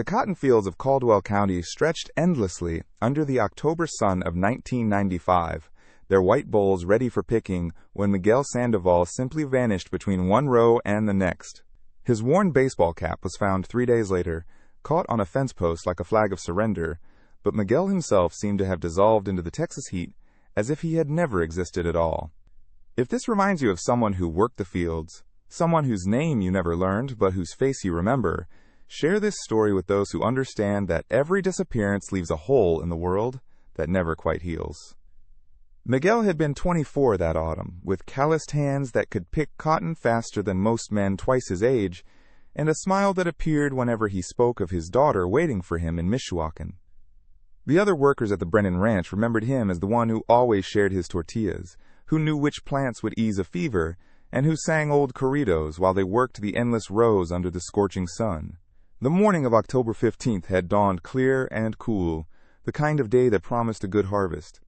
The cotton fields of Caldwell County stretched endlessly under the October sun of 1995, their white bowls ready for picking when Miguel Sandoval simply vanished between one row and the next. His worn baseball cap was found 3 days later, caught on a fence post like a flag of surrender, but Miguel himself seemed to have dissolved into the Texas heat as if he had never existed at all. If this reminds you of someone who worked the fields, someone whose name you never learned but whose face you remember, share this story with those who understand that every disappearance leaves a hole in the world that never quite heals. Miguel had been 24 that autumn, with calloused hands that could pick cotton faster than most men twice his age, and a smile that appeared whenever he spoke of his daughter waiting for him in Michoacan. The other workers at the Brennan Ranch remembered him as the one who always shared his tortillas, who knew which plants would ease a fever, and who sang old corridos while they worked the endless rows under the scorching sun. The morning of October 15th had dawned clear and cool, the kind of day that promised a good harvest.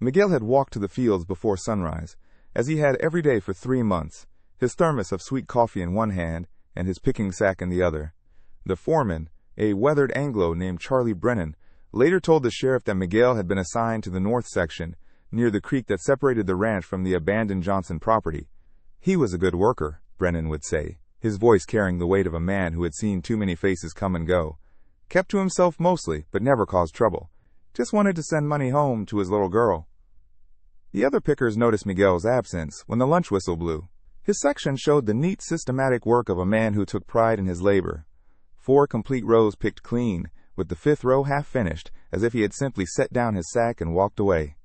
Miguel had walked to the fields before sunrise, as he had every day for 3 months, his thermos of sweet coffee in one hand and his picking sack in the other. The foreman, a weathered Anglo named Charlie Brennan, later told the sheriff that Miguel had been assigned to the north section, near the creek that separated the ranch from the abandoned Johnson property. He was a good worker, Brennan would say, his voice carrying the weight of a man who had seen too many faces come and go. Kept to himself mostly, but never caused trouble. Just wanted to send money home to his little girl. The other pickers noticed Miguel's absence when the lunch whistle blew. His section showed the neat, systematic work of a man who took pride in his labor. 4 complete rows picked clean, with the 5th row half finished, as if he had simply set down his sack and walked away.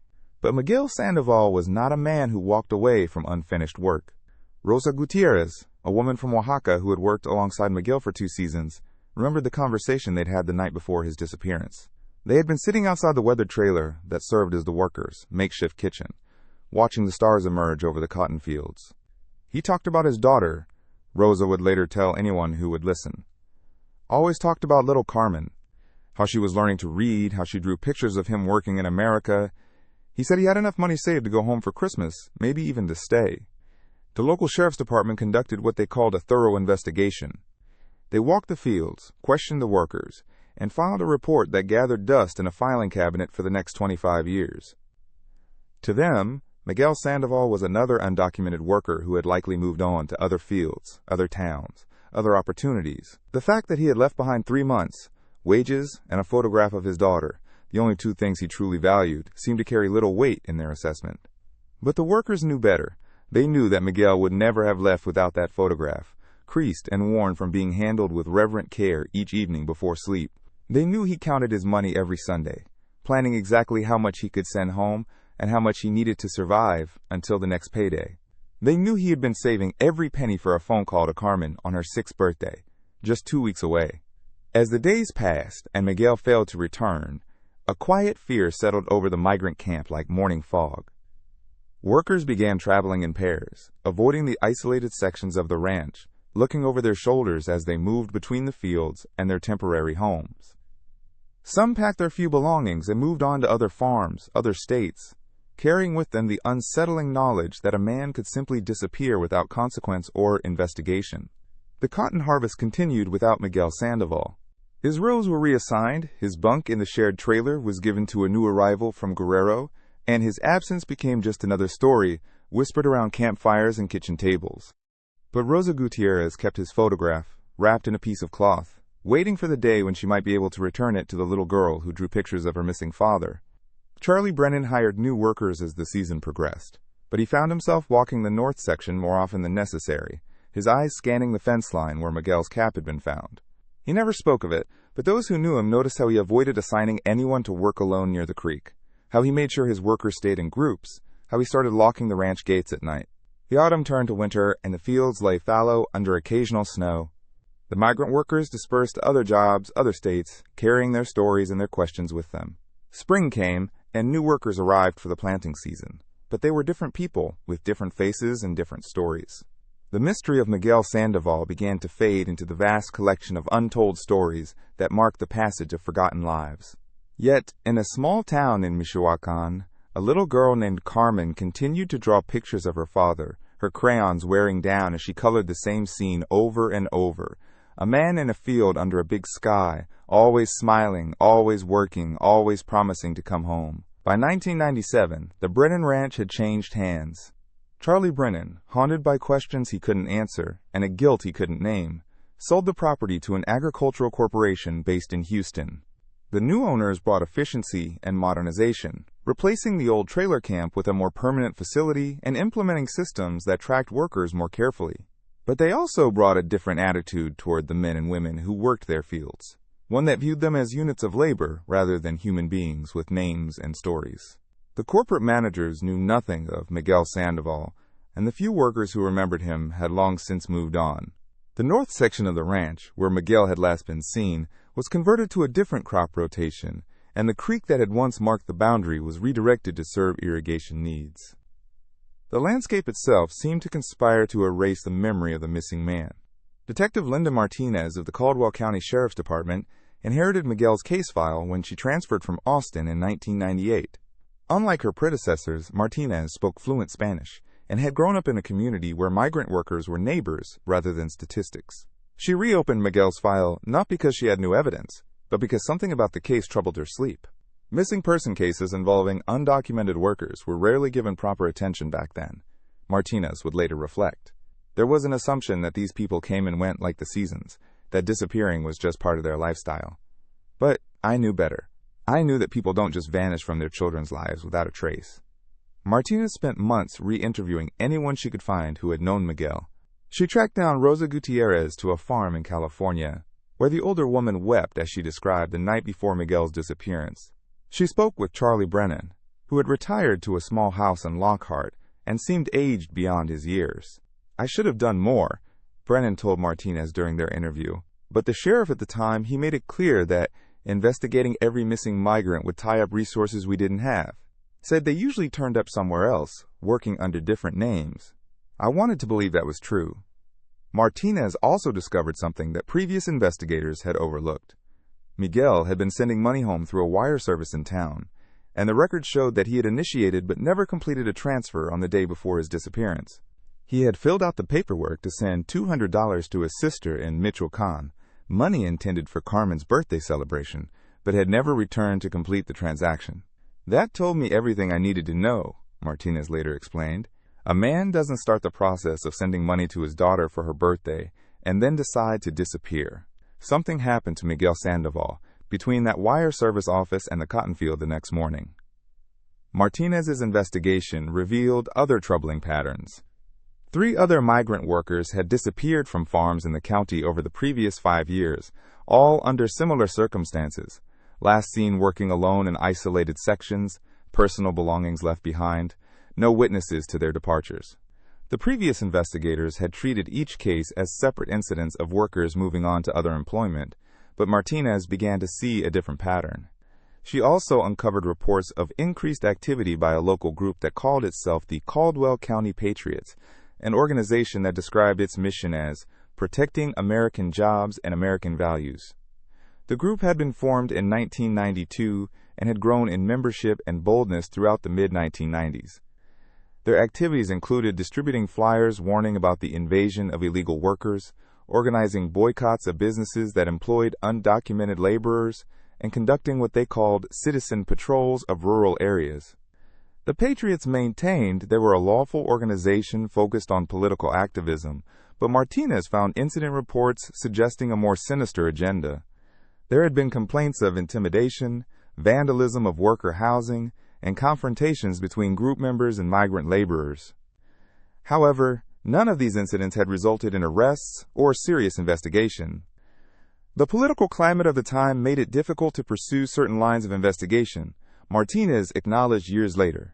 But Miguel Sandoval was not a man who walked away from unfinished work. Rosa Gutierrez, a woman from Oaxaca who had worked alongside Miguel for 2 seasons, remembered the conversation they'd had the night before his disappearance. They had been sitting outside the weathered trailer that served as the workers' makeshift kitchen, watching the stars emerge over the cotton fields. He talked about his daughter, Rosa would later tell anyone who would listen. Always talked about little Carmen, how she was learning to read, how she drew pictures of him working in America. He said he had enough money saved to go home for Christmas, maybe even to stay. The local sheriff's department conducted what they called a thorough investigation. They walked the fields, questioned the workers, and filed a report that gathered dust in a filing cabinet for the next 25 years. To them, Miguel Sandoval was another undocumented worker who had likely moved on to other fields, other towns, other opportunities. The fact that he had left behind 3 months, wages, and a photograph of his daughter, the only 2 things he truly valued, seemed to carry little weight in their assessment. But the workers knew better. They knew that Miguel would never have left without that photograph, creased and worn from being handled with reverent care each evening before sleep. They knew he counted his money every Sunday, planning exactly how much he could send home and how much he needed to survive until the next payday. They knew he had been saving every penny for a phone call to Carmen on her 6th birthday, just 2 weeks away. As the days passed and Miguel failed to return, a quiet fear settled over the migrant camp like morning fog. Workers began traveling in pairs, avoiding the isolated sections of the ranch, looking over their shoulders as they moved between the fields and their temporary homes. Some packed their few belongings and moved on to other farms, other states, carrying with them the unsettling knowledge that a man could simply disappear without consequence or investigation. The cotton harvest continued without Miguel Sandoval. His rows were reassigned, his bunk in the shared trailer was given to a new arrival from Guerrero, and his absence became just another story, whispered around campfires and kitchen tables. But Rosa Gutierrez kept his photograph, wrapped in a piece of cloth, waiting for the day when she might be able to return it to the little girl who drew pictures of her missing father. Charlie Brennan hired new workers as the season progressed, but he found himself walking the north section more often than necessary, his eyes scanning the fence line where Miguel's cap had been found. He never spoke of it, but those who knew him noticed how he avoided assigning anyone to work alone near the creek, how he made sure his workers stayed in groups, how he started locking the ranch gates at night. The autumn turned to winter, and the fields lay fallow under occasional snow. The migrant workers dispersed to other jobs, other states, carrying their stories and their questions with them. Spring came, and new workers arrived for the planting season, but they were different people, with different faces and different stories. The mystery of Miguel Sandoval began to fade into the vast collection of untold stories that marked the passage of forgotten lives. Yet, in a small town in Michoacan, a little girl named Carmen continued to draw pictures of her father, her crayons wearing down as she colored the same scene over and over, a man in a field under a big sky, always smiling, always working, always promising to come home. By 1997, the Brennan Ranch had changed hands. Charlie Brennan, haunted by questions he couldn't answer and a guilt he couldn't name, sold the property to an agricultural corporation based in Houston. The new owners brought efficiency and modernization, replacing the old trailer camp with a more permanent facility and implementing systems that tracked workers more carefully. But they also brought a different attitude toward the men and women who worked their fields, one that viewed them as units of labor rather than human beings with names and stories. The corporate managers knew nothing of Miguel Sandoval, and the few workers who remembered him had long since moved on. The north section of the ranch, where Miguel had last been seen, was converted to a different crop rotation, and the creek that had once marked the boundary was redirected to serve irrigation needs. The landscape itself seemed to conspire to erase the memory of the missing man. Detective Linda Martinez of the Caldwell County Sheriff's Department inherited Miguel's case file when she transferred from Austin in 1998. Unlike her predecessors, Martinez spoke fluent Spanish and had grown up in a community where migrant workers were neighbors rather than statistics. She reopened Miguel's file not because she had new evidence, but because something about the case troubled her sleep. Missing person cases involving undocumented workers were rarely given proper attention back then, Martinez would later reflect. There was an assumption that these people came and went like the seasons, that disappearing was just part of their lifestyle. But I knew better. I knew that people don't just vanish from their children's lives without a trace. Martinez spent months re-interviewing anyone she could find who had known Miguel. She tracked down Rosa Gutierrez to a farm in California, where the older woman wept as she described the night before Miguel's disappearance. She spoke with Charlie Brennan, who had retired to a small house in Lockhart and seemed aged beyond his years. I should have done more, Brennan told Martinez during their interview, but the sheriff at the time, he made it clear that investigating every missing migrant would tie up resources we didn't have. Said they usually turned up somewhere else, working under different names. I wanted to believe that was true. Martinez also discovered something that previous investigators had overlooked. Miguel had been sending money home through a wire service in town, and the records showed that he had initiated but never completed a transfer on the day before his disappearance. He had filled out the paperwork to send $200 to his sister in Michoacan, money intended for Carmen's birthday celebration, but had never returned to complete the transaction. That told me everything I needed to know, Martinez later explained. A man doesn't start the process of sending money to his daughter for her birthday and then decide to disappear. Something happened to Miguel Sandoval between that wire service office and the cotton field the next morning. Martinez's investigation revealed other troubling patterns. 3 other migrant workers had disappeared from farms in the county over the previous 5 years, all under similar circumstances. Last seen working alone in isolated sections, personal belongings left behind, no witnesses to their departures. The previous investigators had treated each case as separate incidents of workers moving on to other employment, but Martinez began to see a different pattern. She also uncovered reports of increased activity by a local group that called itself the Caldwell County Patriots, an organization that described its mission as protecting American jobs and American values. The group had been formed in 1992 and had grown in membership and boldness throughout the mid-1990s. Their activities included distributing flyers warning about the invasion of illegal workers, organizing boycotts of businesses that employed undocumented laborers, and conducting what they called citizen patrols of rural areas. The Patriots maintained they were a lawful organization focused on political activism, but Martinez found incident reports suggesting a more sinister agenda. There had been complaints of intimidation, vandalism of worker housing, and confrontations between group members and migrant laborers. However, none of these incidents had resulted in arrests or serious investigation. The political climate of the time made it difficult to pursue certain lines of investigation, Martinez acknowledged years later.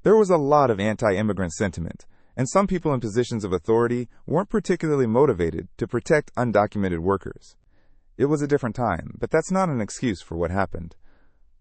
There was a lot of anti-immigrant sentiment, and some people in positions of authority weren't particularly motivated to protect undocumented workers. It was a different time, but that's not an excuse for what happened.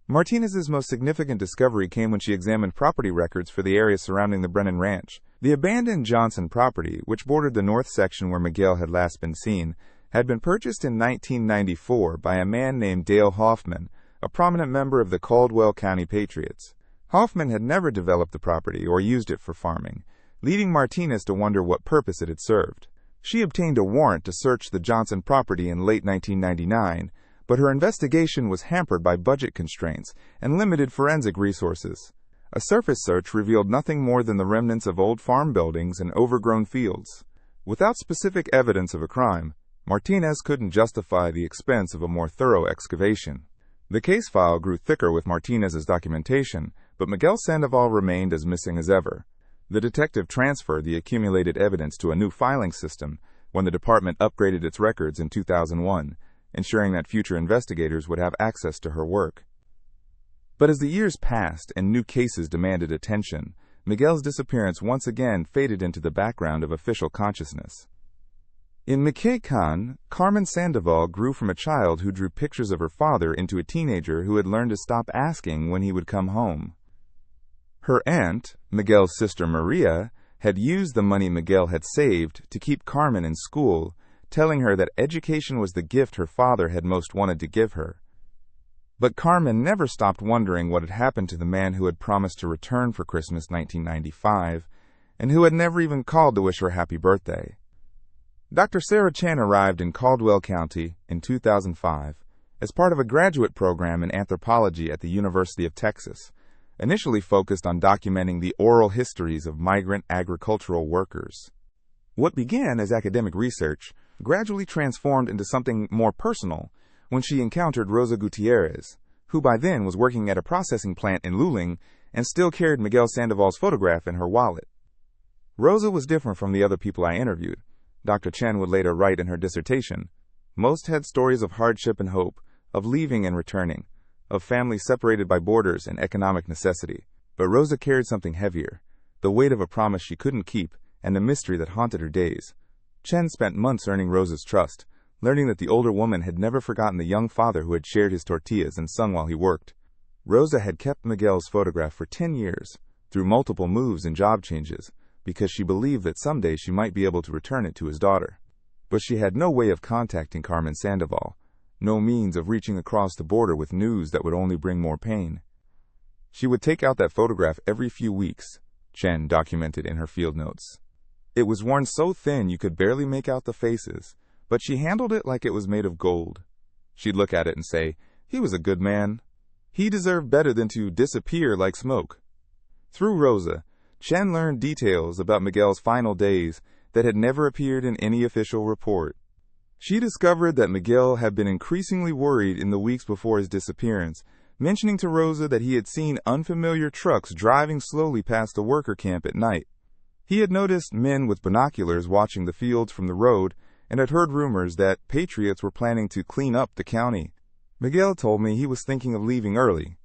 Martinez's most significant discovery came when she examined property records for the area surrounding the Brennan Ranch. The abandoned Johnson property, which bordered the north section where Miguel had last been seen, had been purchased in 1994 by a man named Dale Hoffman, a prominent member of the Caldwell County Patriots. Hoffman had never developed the property or used it for farming, leading Martinez to wonder what purpose it had served. She obtained a warrant to search the Johnson property in late 1999, but her investigation was hampered by budget constraints and limited forensic resources. A surface search revealed nothing more than the remnants of old farm buildings and overgrown fields. Without specific evidence of a crime, Martinez couldn't justify the expense of a more thorough excavation. The case file grew thicker with Martinez's documentation, but Miguel Sandoval remained as missing as ever. The detective transferred the accumulated evidence to a new filing system when the department upgraded its records in 2001, ensuring that future investigators would have access to her work. But as the years passed and new cases demanded attention, Miguel's disappearance once again faded into the background of official consciousness. In Michoacán, Carmen Sandoval grew from a child who drew pictures of her father into a teenager who had learned to stop asking when he would come home. Her aunt, Miguel's sister Maria, had used the money Miguel had saved to keep Carmen in school, telling her that education was the gift her father had most wanted to give her. But Carmen never stopped wondering what had happened to the man who had promised to return for Christmas 1995, and who had never even called to wish her happy birthday. Dr. Sarah Chen arrived in Caldwell County in 2005 as part of a graduate program in anthropology at the University of Texas, initially focused on documenting the oral histories of migrant agricultural workers. What began as academic research gradually transformed into something more personal when she encountered Rosa Gutierrez, who by then was working at a processing plant in Luling and still carried Miguel Sandoval's photograph in her wallet. Rosa was different from the other people I interviewed. Dr. Chen would later write in her dissertation. Most had stories of hardship and hope, of leaving and returning, of families separated by borders and economic necessity. But Rosa carried something heavier, the weight of a promise she couldn't keep and the mystery that haunted her days. Chen spent months earning Rosa's trust, learning that the older woman had never forgotten the young father who had shared his tortillas and sung while he worked. Rosa had kept Miguel's photograph for 10 years, through multiple moves and job changes, because she believed that someday she might be able to return it to his daughter. But she had no way of contacting Carmen Sandoval, no means of reaching across the border with news that would only bring more pain. She would take out that photograph every few weeks, Chen documented in her field notes. It was worn so thin you could barely make out the faces, but she handled it like it was made of gold. She'd look at it and say, "He was a good man. He deserved better than to disappear like smoke." Through Rosa, Chen learned details about Miguel's final days that had never appeared in any official report. She discovered that Miguel had been increasingly worried in the weeks before his disappearance, mentioning to Rosa that he had seen unfamiliar trucks driving slowly past the worker camp at night. He had noticed men with binoculars watching the fields from the road and had heard rumors that patriots were planning to clean up the county. Miguel told me he was thinking of leaving early.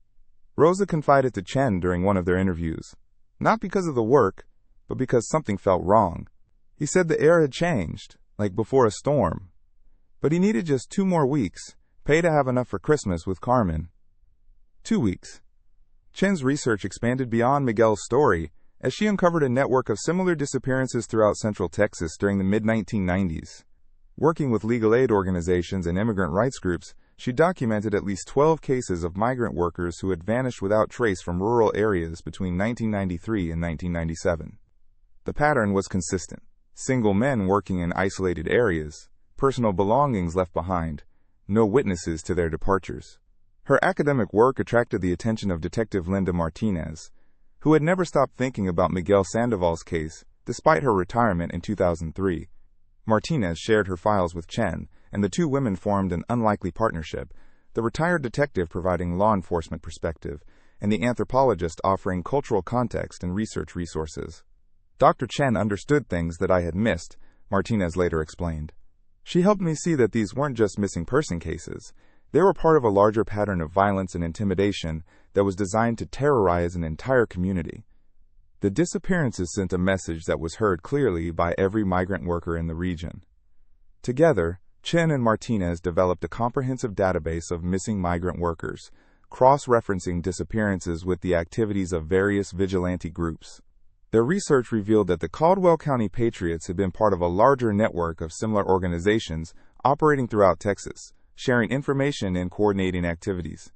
Rosa confided to Chen during one of their interviews. Not because of the work, but because something felt wrong. He said the air had changed, like before a storm. But he needed just 2 more weeks, pay to have enough for Christmas with Carmen. 2 weeks. Chen's research expanded beyond Miguel's story as she uncovered a network of similar disappearances throughout Central Texas during the mid-1990s. Working with legal aid organizations and immigrant rights groups, she documented at least 12 cases of migrant workers who had vanished without trace from rural areas between 1993 and 1997. The pattern was consistent. Single men working in isolated areas, personal belongings left behind, no witnesses to their departures. Her academic work attracted the attention of Detective Linda Martinez, who had never stopped thinking about Miguel Sandoval's case despite her retirement in 2003. Martinez shared her files with Chen, and the two women formed an unlikely partnership, the retired detective providing law enforcement perspective, and the anthropologist offering cultural context and research resources. Dr. Chen understood things that I had missed, Martinez later explained. She helped me see that these weren't just missing person cases. They were part of a larger pattern of violence and intimidation that was designed to terrorize an entire community. The disappearances sent a message that was heard clearly by every migrant worker in the region. Together, Chen and Martinez developed a comprehensive database of missing migrant workers, cross-referencing disappearances with the activities of various vigilante groups. Their research revealed that the Caldwell County Patriots had been part of a larger network of similar organizations operating throughout Texas, sharing information and coordinating activities.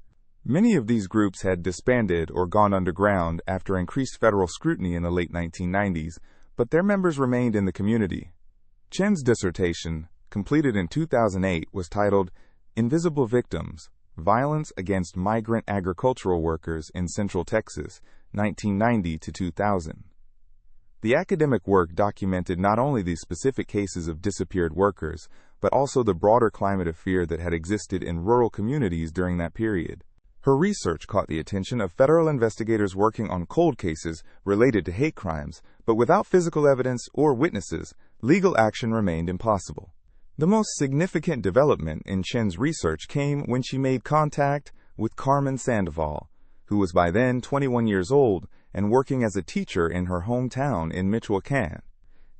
Many of these groups had disbanded or gone underground after increased federal scrutiny in the late 1990s, but their members remained in the community. Chen's dissertation, completed in 2008, was titled Invisible Victims: Violence Against Migrant Agricultural Workers in Central Texas, 1990 to 2000. The academic work documented not only the specific cases of disappeared workers, but also the broader climate of fear that had existed in rural communities during that period. Her research caught the attention of federal investigators working on cold cases related to hate crimes, but without physical evidence or witnesses, legal action remained impossible. The most significant development in Chen's research came when she made contact with Carmen Sandoval, who was by then 21 years old and working as a teacher in her hometown in Michoacán.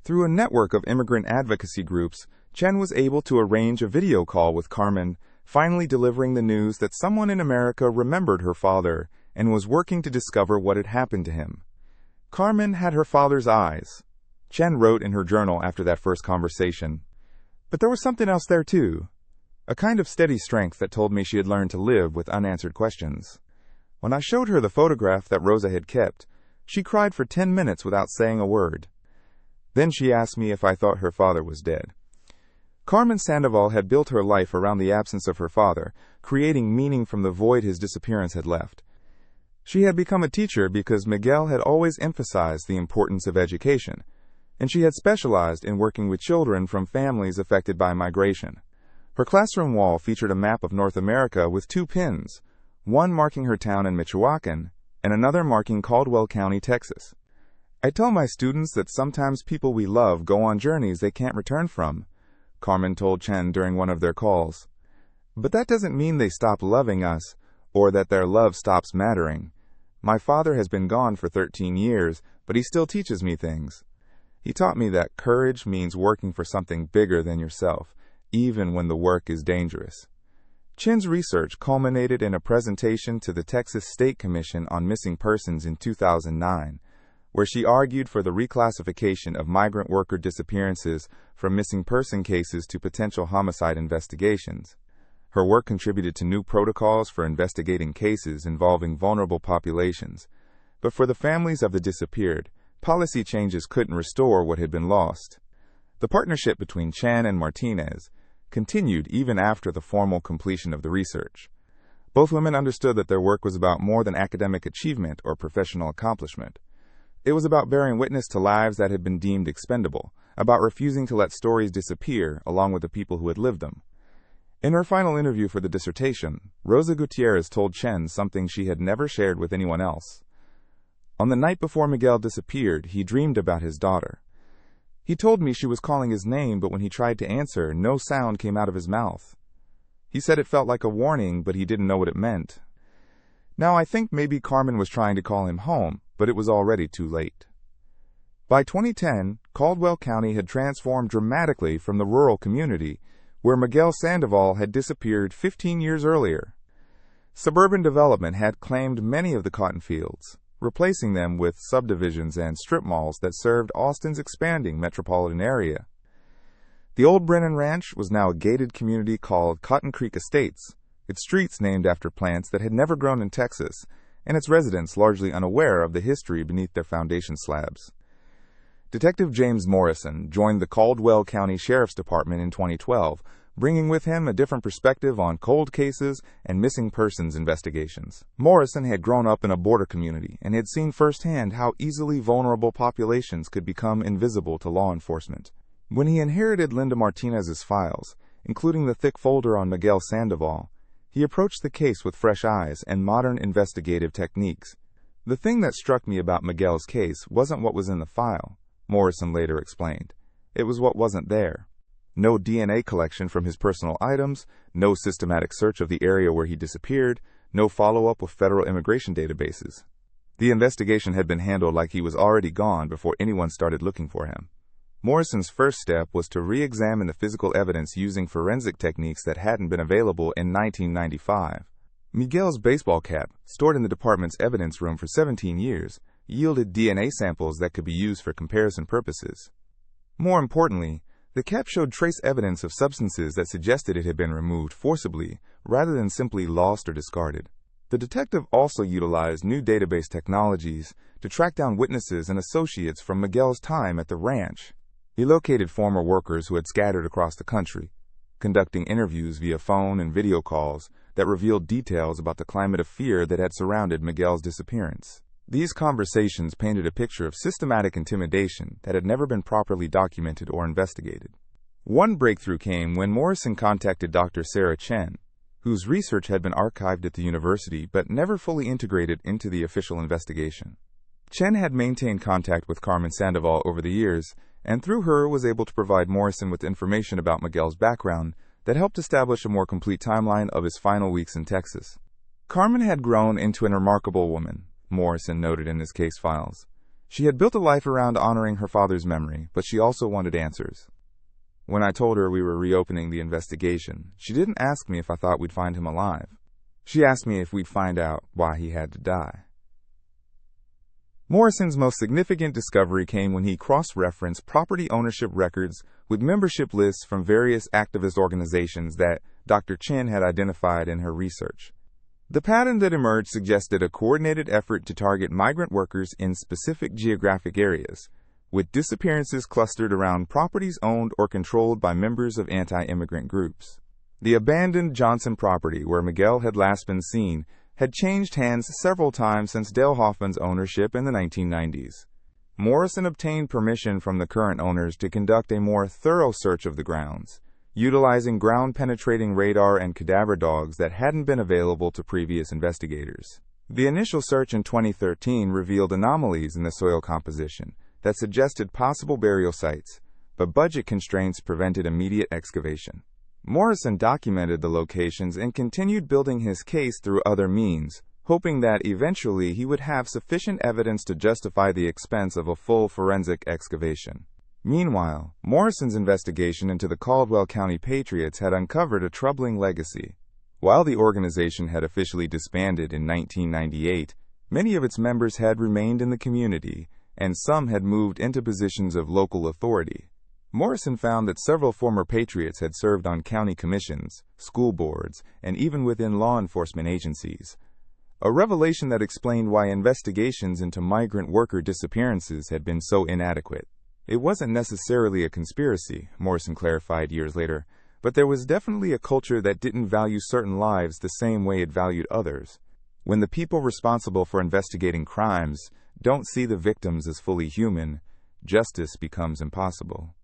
Through a network of immigrant advocacy groups, Chen was able to arrange a video call with Carmen, finally delivering the news that someone in America remembered her father and was working to discover what had happened to him. Carmen had her father's eyes, Chen wrote in her journal after that first conversation. But there was something else there too, a kind of steady strength that told me she had learned to live with unanswered questions. When I showed her the photograph that Rosa had kept, she cried for 10 minutes without saying a word. Then she asked me if I thought her father was dead. Carmen Sandoval had built her life around the absence of her father, creating meaning from the void his disappearance had left. She had become a teacher because Miguel had always emphasized the importance of education, and she had specialized in working with children from families affected by migration. Her classroom wall featured a map of North America with 2 pins, one marking her town in Michoacán and another marking Caldwell County, Texas. I tell my students that sometimes people we love go on journeys they can't return from, Carmen told Chen during one of their calls. But that doesn't mean they stop loving us, or that their love stops mattering. My father has been gone for 13 years, but he still teaches me things. He taught me that courage means working for something bigger than yourself, even when the work is dangerous. Chen's research culminated in a presentation to the Texas State Commission on Missing Persons in 2009, where she argued for the reclassification of migrant worker disappearances from missing person cases to potential homicide investigations. Her work contributed to new protocols for investigating cases involving vulnerable populations. But for the families of the disappeared, policy changes couldn't restore what had been lost. The partnership between Chen and Martinez continued even after the formal completion of the research. Both women understood that their work was about more than academic achievement or professional accomplishment. It was about bearing witness to lives that had been deemed expendable, about refusing to let stories disappear along with the people who had lived them. In her final interview for the dissertation, Rosa Gutierrez told Chen something she had never shared with anyone else. On the night before Miguel disappeared, he dreamed about his daughter. He told me she was calling his name, but when he tried to answer, no sound came out of his mouth. He said it felt like a warning, but he didn't know what it meant. Now, I think maybe Carmen was trying to call him home, but it was already too late. By 2010, Caldwell County had transformed dramatically from the rural community, where Miguel Sandoval had disappeared 15 years earlier. Suburban development had claimed many of the cotton fields, replacing them with subdivisions and strip malls that served Austin's expanding metropolitan area. The old Brennan Ranch was now a gated community called Cotton Creek Estates, its streets named after plants that had never grown in Texas, and its residents largely unaware of the history beneath their foundation slabs. Detective James Morrison joined the Caldwell County Sheriff's Department in 2012, bringing with him a different perspective on cold cases and missing persons investigations. Morrison had grown up in a border community and had seen firsthand how easily vulnerable populations could become invisible to law enforcement. When he inherited Linda Martinez's files, including the thick folder on Miguel Sandoval, he approached the case with fresh eyes and modern investigative techniques. The thing that struck me about Miguel's case wasn't what was in the file, Morrison later explained. It was what wasn't there. No DNA collection from his personal items, no systematic search of the area where he disappeared, no follow-up with federal immigration databases. The investigation had been handled like he was already gone before anyone started looking for him. Morrison's first step was to re-examine the physical evidence using forensic techniques that hadn't been available in 1995. Miguel's baseball cap, stored in the department's evidence room for 17 years, yielded DNA samples that could be used for comparison purposes. More importantly, the cap showed trace evidence of substances that suggested it had been removed forcibly rather than simply lost or discarded. The detective also utilized new database technologies to track down witnesses and associates from Miguel's time at the ranch. He located former workers who had scattered across the country, conducting interviews via phone and video calls that revealed details about the climate of fear that had surrounded Miguel's disappearance. These conversations painted a picture of systematic intimidation that had never been properly documented or investigated. One breakthrough came when Morrison contacted Dr. Sarah Chen, whose research had been archived at the university but never fully integrated into the official investigation. Chen had maintained contact with Carmen Sandoval over the years, and through her was able to provide Morrison with information about Miguel's background that helped establish a more complete timeline of his final weeks in Texas. Carmen had grown into a remarkable woman, Morrison noted in his case files. She had built a life around honoring her father's memory, but she also wanted answers. When I told her we were reopening the investigation, she didn't ask me if I thought we'd find him alive. She asked me if we'd find out why he had to die. Morrison's most significant discovery came when he cross-referenced property ownership records with membership lists from various activist organizations that Dr. Chen had identified in her research. The pattern that emerged suggested a coordinated effort to target migrant workers in specific geographic areas, with disappearances clustered around properties owned or controlled by members of anti-immigrant groups. The abandoned Johnson property where Miguel had last been seen had changed hands several times since Dale Hoffman's ownership in the 1990s. Morrison obtained permission from the current owners to conduct a more thorough search of the grounds, utilizing ground-penetrating radar and cadaver dogs that hadn't been available to previous investigators. The initial search in 2013 revealed anomalies in the soil composition that suggested possible burial sites, but budget constraints prevented immediate excavation. Morrison documented the locations and continued building his case through other means, hoping that eventually he would have sufficient evidence to justify the expense of a full forensic excavation. Meanwhile, Morrison's investigation into the Caldwell County Patriots had uncovered a troubling legacy. While the organization had officially disbanded in 1998, many of its members had remained in the community, and some had moved into positions of local authority. Morrison found that several former Patriots had served on county commissions, school boards, and even within law enforcement agencies. A revelation that explained why investigations into migrant worker disappearances had been so inadequate. It wasn't necessarily a conspiracy, Morrison clarified years later, but there was definitely a culture that didn't value certain lives the same way it valued others. When the people responsible for investigating crimes don't see the victims as fully human, justice becomes impossible.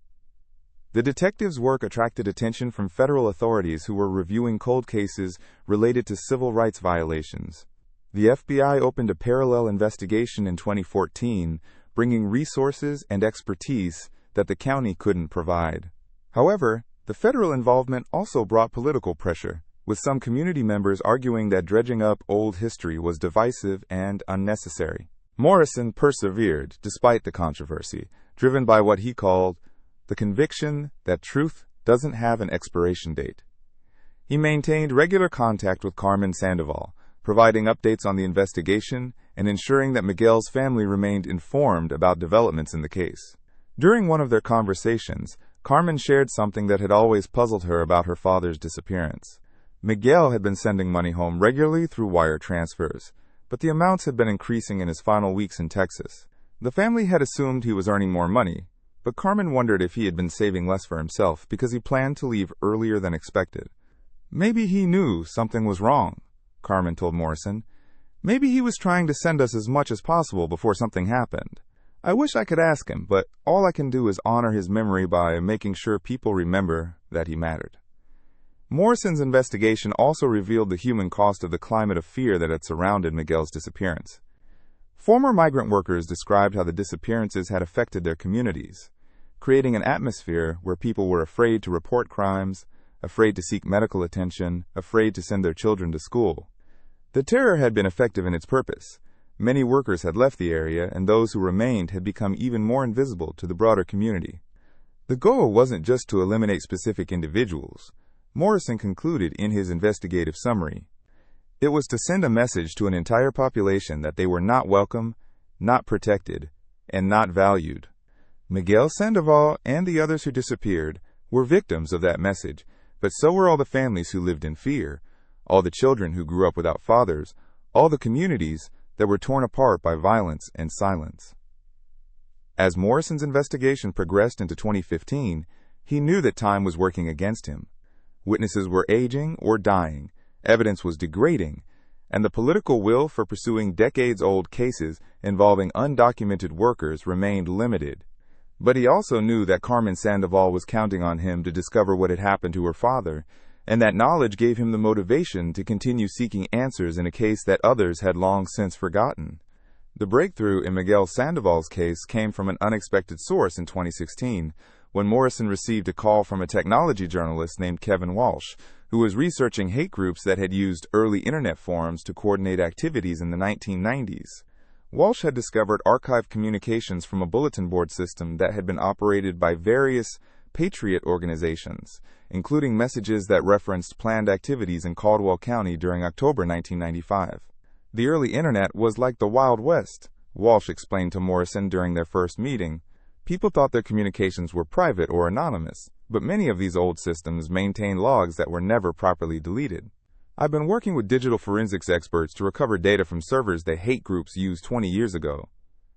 The detectives' work attracted attention from federal authorities who were reviewing cold cases related to civil rights violations. The FBI opened a parallel investigation in 2014, bringing resources and expertise that the county couldn't provide. However, the federal involvement also brought political pressure, with some community members arguing that dredging up old history was divisive and unnecessary. Morrison persevered despite the controversy, driven by what he called the conviction that truth doesn't have an expiration date. He maintained regular contact with Carmen Sandoval, providing updates on the investigation and ensuring that Miguel's family remained informed about developments in the case. During one of their conversations, Carmen shared something that had always puzzled her about her father's disappearance. Miguel had been sending money home regularly through wire transfers, but the amounts had been increasing in his final weeks in Texas. The family had assumed he was earning more money, but Carmen wondered if he had been saving less for himself because he planned to leave earlier than expected. Maybe he knew something was wrong, Carmen told Morrison. Maybe he was trying to send us as much as possible before something happened. I wish I could ask him, but all I can do is honor his memory by making sure people remember that he mattered. Morrison's investigation also revealed the human cost of the climate of fear that had surrounded Miguel's disappearance. Former migrant workers described how the disappearances had affected their communities, creating an atmosphere where people were afraid to report crimes, afraid to seek medical attention, afraid to send their children to school. The terror had been effective in its purpose. Many workers had left the area, and those who remained had become even more invisible to the broader community. The goal wasn't just to eliminate specific individuals, Morrison concluded in his investigative summary. It was to send a message to an entire population that they were not welcome, not protected, and not valued. Miguel Sandoval and the others who disappeared were victims of that message, but so were all the families who lived in fear, all the children who grew up without fathers, all the communities that were torn apart by violence and silence. As Morrison's investigation progressed into 2015, he knew that time was working against him. Witnesses were aging or dying, evidence was degrading, and the political will for pursuing decades-old cases involving undocumented workers remained limited. But he also knew that Carmen Sandoval was counting on him to discover what had happened to her father, and that knowledge gave him the motivation to continue seeking answers in a case that others had long since forgotten. The breakthrough in Miguel Sandoval's case came from an unexpected source in 2016, when Morrison received a call from a technology journalist named Kevin Walsh, who was researching hate groups that had used early internet forums to coordinate activities in the 1990s. Walsh had discovered archived communications from a bulletin board system that had been operated by various patriot organizations, including messages that referenced planned activities in Caldwell County during October 1995. The early internet was like the Wild West, Walsh explained to Morrison during their first meeting. People thought their communications were private or anonymous, but many of these old systems maintained logs that were never properly deleted. I've been working with digital forensics experts to recover data from servers that hate groups used 20 years ago.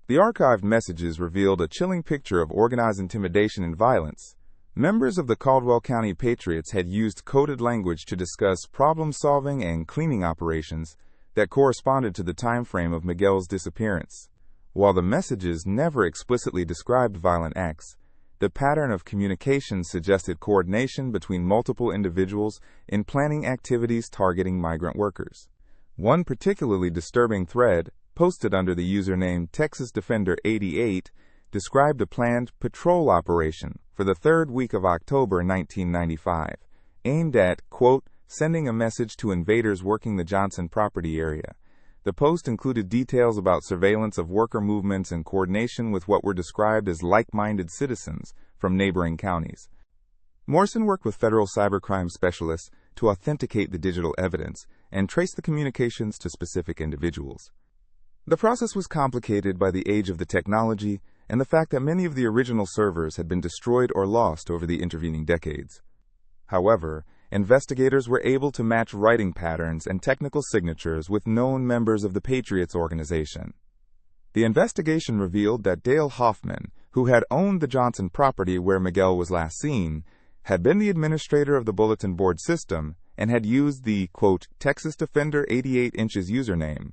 The archived messages revealed a chilling picture of organized intimidation and violence. Members of the Caldwell County Patriots had used coded language to discuss problem-solving and cleaning operations that corresponded to the time frame of Miguel's disappearance. While the messages never explicitly described violent acts, the pattern of communication suggested coordination between multiple individuals in planning activities targeting migrant workers. One particularly disturbing thread, posted under the username Texas Defender 88, described a planned patrol operation for the third week of October 1995, aimed at, quote, sending a message to invaders working the Johnson property area. The post included details about surveillance of worker movements and coordination with what were described as like-minded citizens from neighboring counties. Morrison worked with federal cybercrime specialists to authenticate the digital evidence and trace the communications to specific individuals. The process was complicated by the age of the technology and the fact that many of the original servers had been destroyed or lost over the intervening decades. However, investigators were able to match writing patterns and technical signatures with known members of the Patriots organization. The investigation revealed that Dale Hoffman, who had owned the Johnson property where Miguel was last seen, had been the administrator of the bulletin board system and had used the, quote, Texas Defender 88 inches username.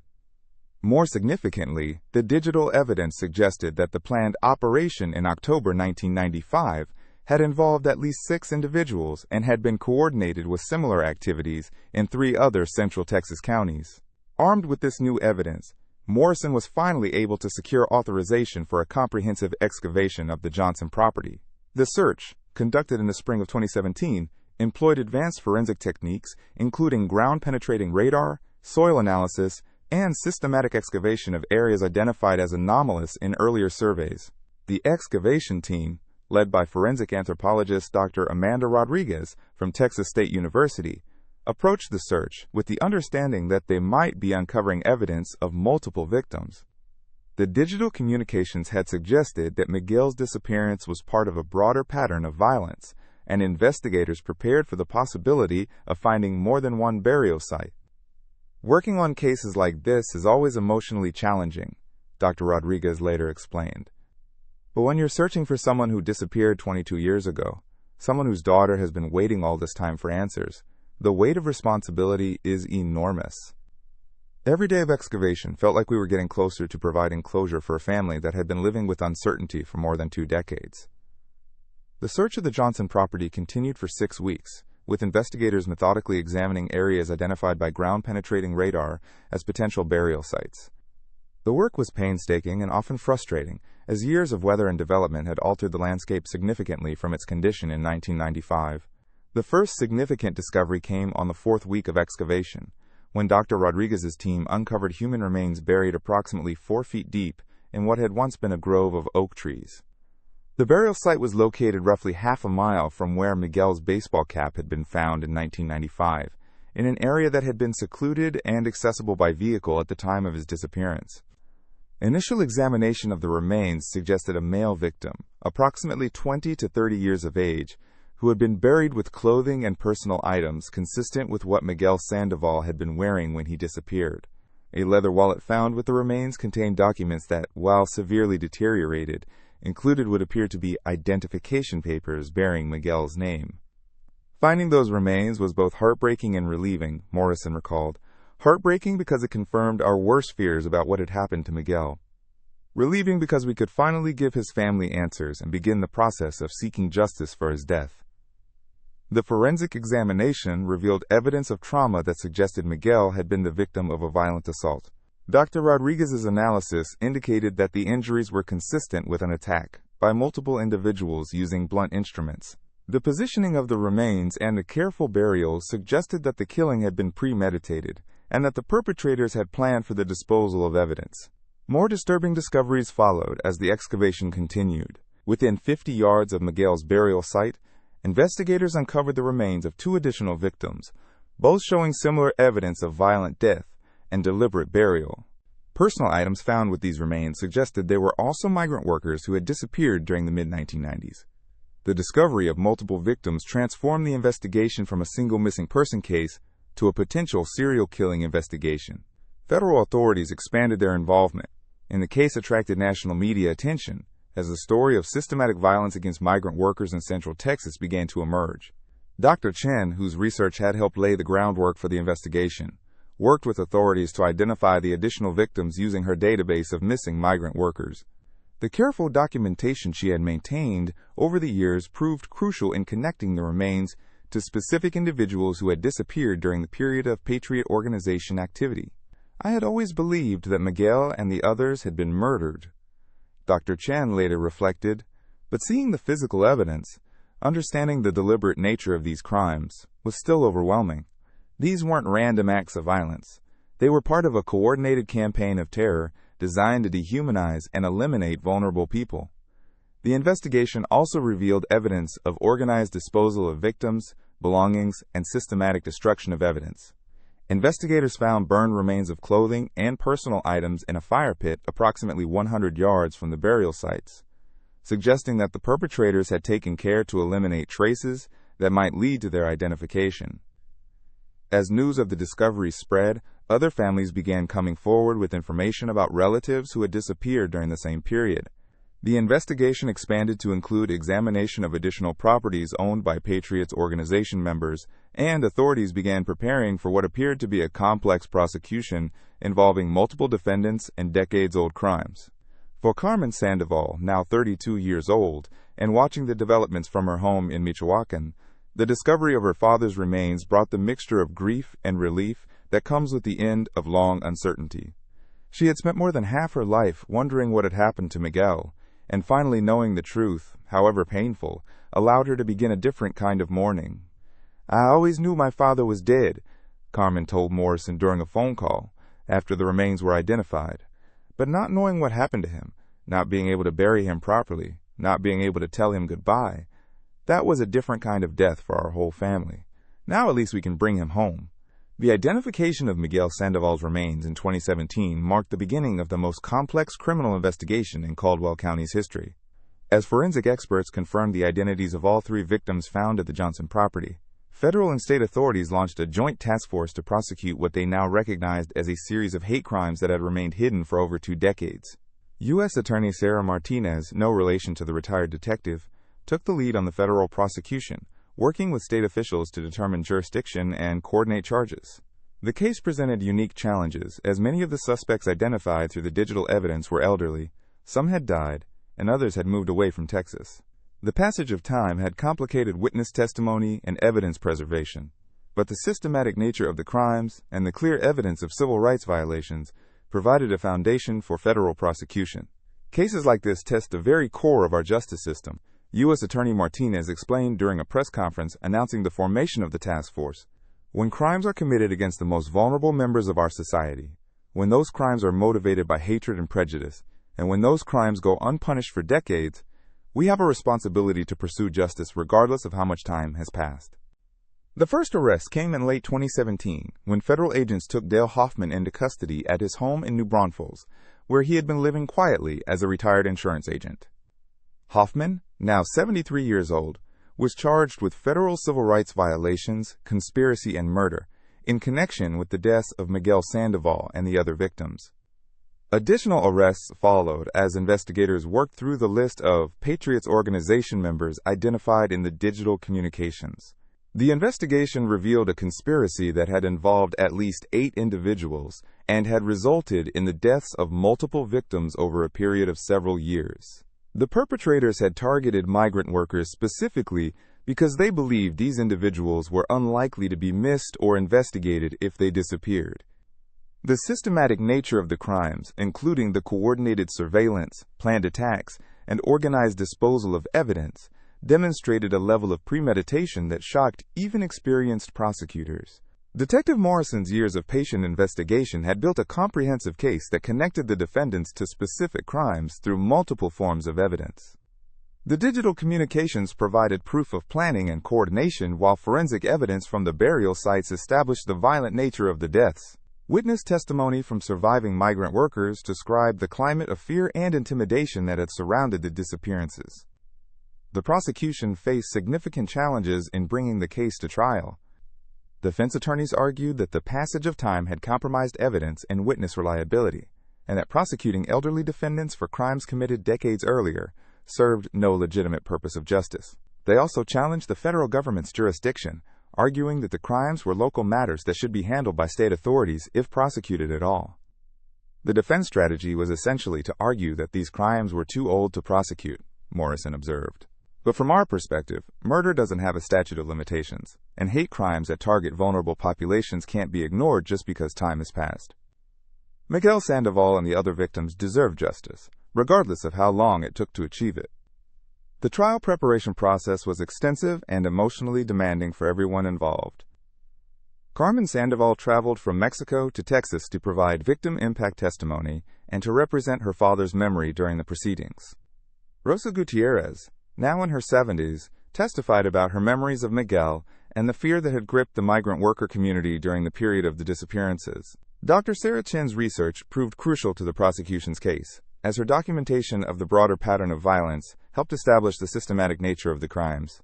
More significantly, the digital evidence suggested that the planned operation in October 1995 had involved at least 6 individuals and had been coordinated with similar activities in 3 other central Texas counties. Armed with this new evidence, Morrison was finally able to secure authorization for a comprehensive excavation of the Johnson property. The search, conducted in the spring of 2017, employed advanced forensic techniques including ground-penetrating radar, soil analysis, and systematic excavation of areas identified as anomalous in earlier surveys. The excavation team, led by forensic anthropologist Dr. Amanda Rodriguez from Texas State University, approached the search with the understanding that they might be uncovering evidence of multiple victims. The digital communications had suggested that Miguel's disappearance was part of a broader pattern of violence, and investigators prepared for the possibility of finding more than one burial site. Working on cases like this is always emotionally challenging, Dr. Rodriguez later explained. But when you're searching for someone who disappeared 22 years ago, someone whose daughter has been waiting all this time for answers, the weight of responsibility is enormous. Every day of excavation felt like we were getting closer to providing closure for a family that had been living with uncertainty for more than 2 decades. The search of the Johnson property continued for 6 weeks, with investigators methodically examining areas identified by ground-penetrating radar as potential burial sites. The work was painstaking and often frustrating, as years of weather and development had altered the landscape significantly from its condition in 1995. The first significant discovery came on the 4th week of excavation, when Dr. Rodriguez's team uncovered human remains buried approximately 4 feet deep in what had once been a grove of oak trees. The burial site was located roughly half a mile from where Miguel's baseball cap had been found in 1995, in an area that had been secluded and accessible by vehicle at the time of his disappearance. Initial examination of the remains suggested a male victim, approximately 20 to 30 years of age, who had been buried with clothing and personal items consistent with what Miguel Sandoval had been wearing when he disappeared. A leather wallet found with the remains contained documents that, while severely deteriorated, Included would appear to be identification papers bearing Miguel's name. Finding those remains was both heartbreaking and relieving, Morrison recalled. Heartbreaking because it confirmed our worst fears about what had happened to Miguel. Relieving because we could finally give his family answers and begin the process of seeking justice for his death. The forensic examination revealed evidence of trauma that suggested Miguel had been the victim of a violent assault. Dr. Rodriguez's analysis indicated that the injuries were consistent with an attack by multiple individuals using blunt instruments. The positioning of the remains and the careful burial suggested that the killing had been premeditated and that the perpetrators had planned for the disposal of evidence. More disturbing discoveries followed as the excavation continued. Within 50 yards of Miguel's burial site, investigators uncovered the remains of 2 additional victims, both showing similar evidence of violent death and deliberate burial. Personal items found with these remains suggested they were also migrant workers who had disappeared during the mid-1990s. The discovery of multiple victims transformed the investigation from a single missing person case to a potential serial killing investigation. Federal authorities expanded their involvement, and the case attracted national media attention as the story of systematic violence against migrant workers in Central Texas began to emerge. Dr. Chen, whose research had helped lay the groundwork for the investigation, worked with authorities to identify the additional victims using her database of missing migrant workers. The careful documentation she had maintained over the years proved crucial in connecting the remains to specific individuals who had disappeared during the period of Patriot Organization activity. I had always believed that Miguel and the others had been murdered, Dr. Chen later reflected, but seeing the physical evidence, understanding the deliberate nature of these crimes, was still overwhelming. These weren't random acts of violence. They were part of a coordinated campaign of terror designed to dehumanize and eliminate vulnerable people. The investigation also revealed evidence of organized disposal of victims, belongings, and systematic destruction of evidence. Investigators found burned remains of clothing and personal items in a fire pit approximately 100 yards from the burial sites, suggesting that the perpetrators had taken care to eliminate traces that might lead to their identification. As news of the discovery spread, other families began coming forward with information about relatives who had disappeared during the same period. The investigation expanded to include examination of additional properties owned by Patriots organization members, and authorities began preparing for what appeared to be a complex prosecution involving multiple defendants and decades-old crimes. For Carmen Sandoval, now 32 years old, and watching the developments from her home in Michoacan, the discovery of her father's remains brought the mixture of grief and relief that comes with the end of long uncertainty. She had spent more than half her life wondering what had happened to Miguel, and finally knowing the truth, however painful, allowed her to begin a different kind of mourning. "I always knew my father was dead," Carmen told Morrison during a phone call after the remains were identified. But not knowing what happened to him, not being able to bury him properly, not being able to tell him goodbye, that was a different kind of death for our whole family. Now at least we can bring him home. The identification of Miguel Sandoval's remains in 2017 marked the beginning of the most complex criminal investigation in Caldwell County's history. As forensic experts confirmed the identities of all 3 victims found at the Johnson property, federal and state authorities launched a joint task force to prosecute what they now recognized as a series of hate crimes that had remained hidden for over 2 decades. U.S. Attorney Sarah Martinez, no relation to the retired detective, took the lead on the federal prosecution, working with state officials to determine jurisdiction and coordinate charges. The case presented unique challenges, as many of the suspects identified through the digital evidence were elderly, some had died, and others had moved away from Texas. The passage of time had complicated witness testimony and evidence preservation, but the systematic nature of the crimes and the clear evidence of civil rights violations provided a foundation for federal prosecution. Cases like this test the very core of our justice system, U.S. Attorney Martinez explained during a press conference announcing the formation of the task force. When crimes are committed against the most vulnerable members of our society, when those crimes are motivated by hatred and prejudice, and when those crimes go unpunished for decades, we have a responsibility to pursue justice regardless of how much time has passed. The first arrest came in late 2017 when federal agents took Dale Hoffman into custody at his home in New Braunfels, where he had been living quietly as a retired insurance agent. Hoffman, now 73 years old, was charged with federal civil rights violations, conspiracy, and murder in connection with the deaths of Miguel Sandoval and the other victims. Additional arrests followed as investigators worked through the list of Patriots organization members identified in the digital communications. The investigation revealed a conspiracy that had involved at least 8 individuals and had resulted in the deaths of multiple victims over a period of several years. The perpetrators had targeted migrant workers specifically because they believed these individuals were unlikely to be missed or investigated if they disappeared. The systematic nature of the crimes, including the coordinated surveillance, planned attacks, and organized disposal of evidence, demonstrated a level of premeditation that shocked even experienced prosecutors. Detective Morrison's years of patient investigation had built a comprehensive case that connected the defendants to specific crimes through multiple forms of evidence. The digital communications provided proof of planning and coordination, while forensic evidence from the burial sites established the violent nature of the deaths. Witness testimony from surviving migrant workers described the climate of fear and intimidation that had surrounded the disappearances. The prosecution faced significant challenges in bringing the case to trial. Defense attorneys argued that the passage of time had compromised evidence and witness reliability, and that prosecuting elderly defendants for crimes committed decades earlier served no legitimate purpose of justice. They also challenged the federal government's jurisdiction, arguing that the crimes were local matters that should be handled by state authorities if prosecuted at all. The defense strategy was essentially to argue that these crimes were too old to prosecute, Morrison observed. But from our perspective, murder doesn't have a statute of limitations, and hate crimes that target vulnerable populations can't be ignored just because time has passed. Miguel Sandoval and the other victims deserve justice, regardless of how long it took to achieve it. The trial preparation process was extensive and emotionally demanding for everyone involved. Carmen Sandoval traveled from Mexico to Texas to provide victim impact testimony and to represent her father's memory during the proceedings. Rosa Gutierrez, now in her 70s, testified about her memories of Miguel and the fear that had gripped the migrant worker community during the period of the disappearances. Dr. Sarah Chen's research proved crucial to the prosecution's case, as her documentation of the broader pattern of violence helped establish the systematic nature of the crimes.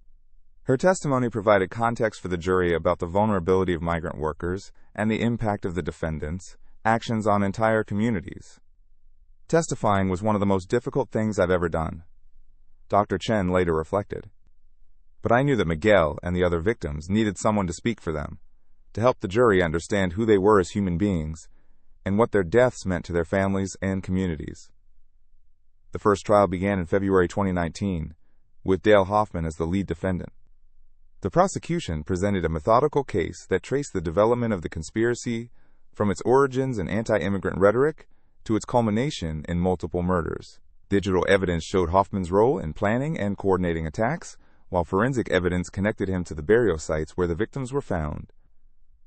Her testimony provided context for the jury about the vulnerability of migrant workers and the impact of the defendants' actions on entire communities. Testifying was one of the most difficult things I've ever done, Dr. Chen later reflected. But I knew that Miguel and the other victims needed someone to speak for them, to help the jury understand who they were as human beings and what their deaths meant to their families and communities. The first trial began in February 2019, with Dale Hoffman as the lead defendant. The prosecution presented a methodical case that traced the development of the conspiracy from its origins in anti-immigrant rhetoric to its culmination in multiple murders. Digital evidence showed Hoffman's role in planning and coordinating attacks, while forensic evidence connected him to the burial sites where the victims were found.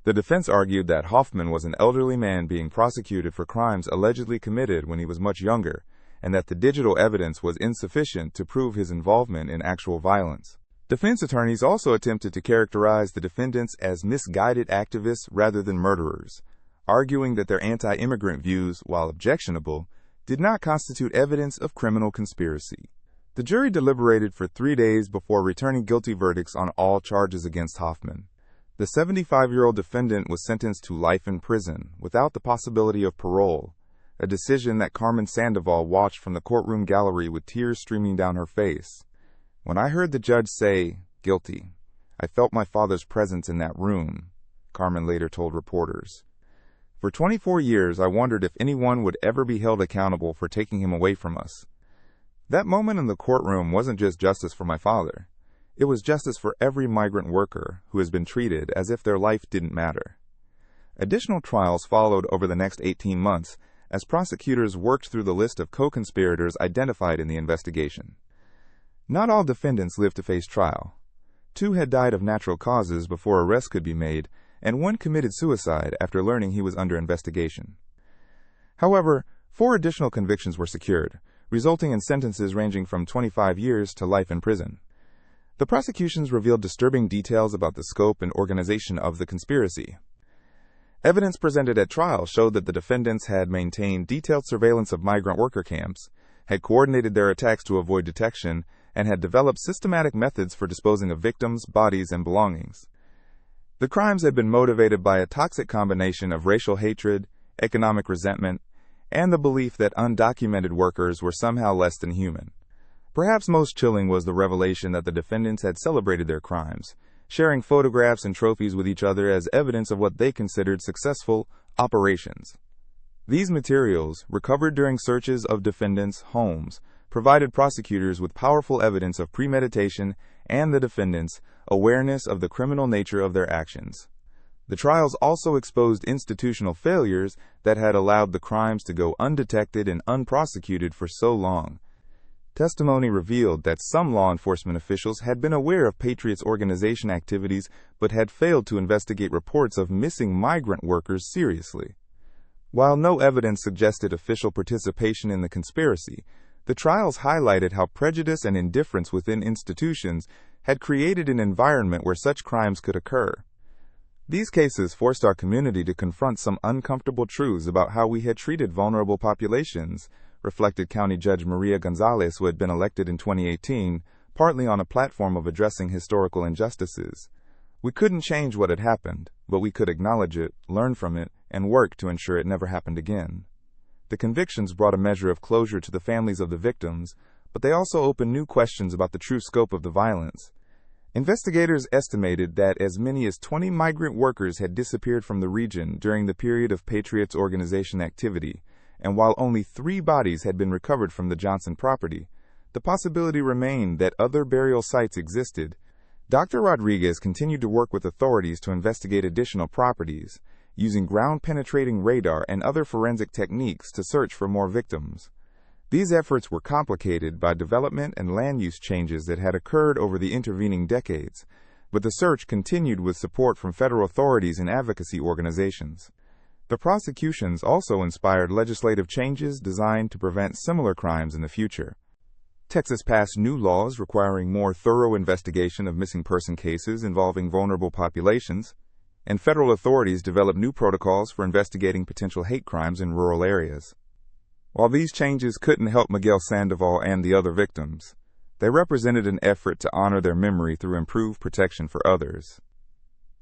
The defense argued that Hoffman was an elderly man being prosecuted for crimes allegedly committed when he was much younger, and that the digital evidence was insufficient to prove his involvement in actual violence. Defense attorneys also attempted to characterize the defendants as misguided activists rather than murderers, arguing that their anti-immigrant views, while objectionable, did not constitute evidence of criminal conspiracy. The jury deliberated for 3 days before returning guilty verdicts on all charges against Hoffman. The 75-year-old defendant was sentenced to life in prison without the possibility of parole, a decision that Carmen Sandoval watched from the courtroom gallery with tears streaming down her face. "When I heard the judge say, 'guilty,' I felt my father's presence in that room," Carmen later told reporters. "For 24 years, I wondered if anyone would ever be held accountable for taking him away from us. That moment in the courtroom wasn't just justice for my father. It was justice for every migrant worker who has been treated as if their life didn't matter." Additional trials followed over the next 18 months as prosecutors worked through the list of co-conspirators identified in the investigation. Not all defendants lived to face trial. 2 had died of natural causes before arrests could be made, and 1 committed suicide after learning he was under investigation. However, 4 additional convictions were secured, resulting in sentences ranging from 25 years to life in prison. The prosecutions revealed disturbing details about the scope and organization of the conspiracy. Evidence presented at trial showed that the defendants had maintained detailed surveillance of migrant worker camps, had coordinated their attacks to avoid detection, and had developed systematic methods for disposing of victims, bodies, and belongings. The crimes had been motivated by a toxic combination of racial hatred, economic resentment, and the belief that undocumented workers were somehow less than human. Perhaps most chilling was the revelation that the defendants had celebrated their crimes, sharing photographs and trophies with each other as evidence of what they considered successful operations. These materials, recovered during searches of defendants' homes, provided prosecutors with powerful evidence of premeditation and the defendants' awareness of the criminal nature of their actions. The trials also exposed institutional failures that had allowed the crimes to go undetected and unprosecuted for so long. Testimony revealed that some law enforcement officials had been aware of Patriots' organization activities but had failed to investigate reports of missing migrant workers seriously. While no evidence suggested official participation in the conspiracy, the trials highlighted how prejudice and indifference within institutions had created an environment where such crimes could occur. These cases forced our community to confront some uncomfortable truths about how we had treated vulnerable populations, reflected County Judge Maria Gonzalez, who had been elected in 2018, partly on a platform of addressing historical injustices. We couldn't change what had happened, but we could acknowledge it, learn from it, and work to ensure it never happened again. The convictions brought a measure of closure to the families of the victims, but they also opened new questions about the true scope of the violence. Investigators estimated that as many as 20 migrant workers had disappeared from the region during the period of Patriots' organization activity, and while only 3 bodies had been recovered from the Johnson property, the possibility remained that other burial sites existed. Dr. Rodriguez continued to work with authorities to investigate additional properties, using ground-penetrating radar and other forensic techniques to search for more victims. These efforts were complicated by development and land use changes that had occurred over the intervening decades, but the search continued with support from federal authorities and advocacy organizations. The prosecutions also inspired legislative changes designed to prevent similar crimes in the future. Texas passed new laws requiring more thorough investigation of missing person cases involving vulnerable populations, and federal authorities developed new protocols for investigating potential hate crimes in rural areas. While these changes couldn't help Miguel Sandoval and the other victims, they represented an effort to honor their memory through improved protection for others.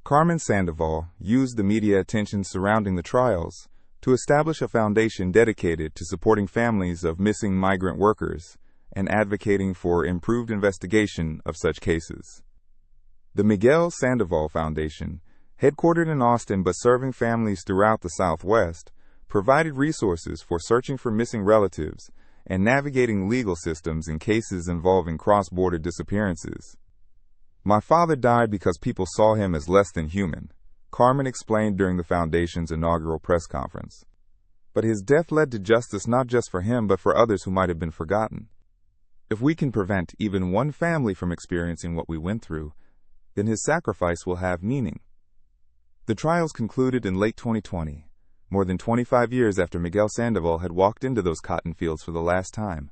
Carmen Sandoval used the media attention surrounding the trials to establish a foundation dedicated to supporting families of missing migrant workers and advocating for improved investigation of such cases. The Miguel Sandoval Foundation, headquartered in Austin but serving families throughout the Southwest, provided resources for searching for missing relatives and navigating legal systems in cases involving cross-border disappearances. "My father died because people saw him as less than human," Carmen explained during the Foundation's inaugural press conference. "But his death led to justice not just for him but for others who might have been forgotten. If we can prevent even one family from experiencing what we went through, then his sacrifice will have meaning." The trials concluded in late 2020, more than 25 years after Miguel Sandoval had walked into those cotton fields for the last time.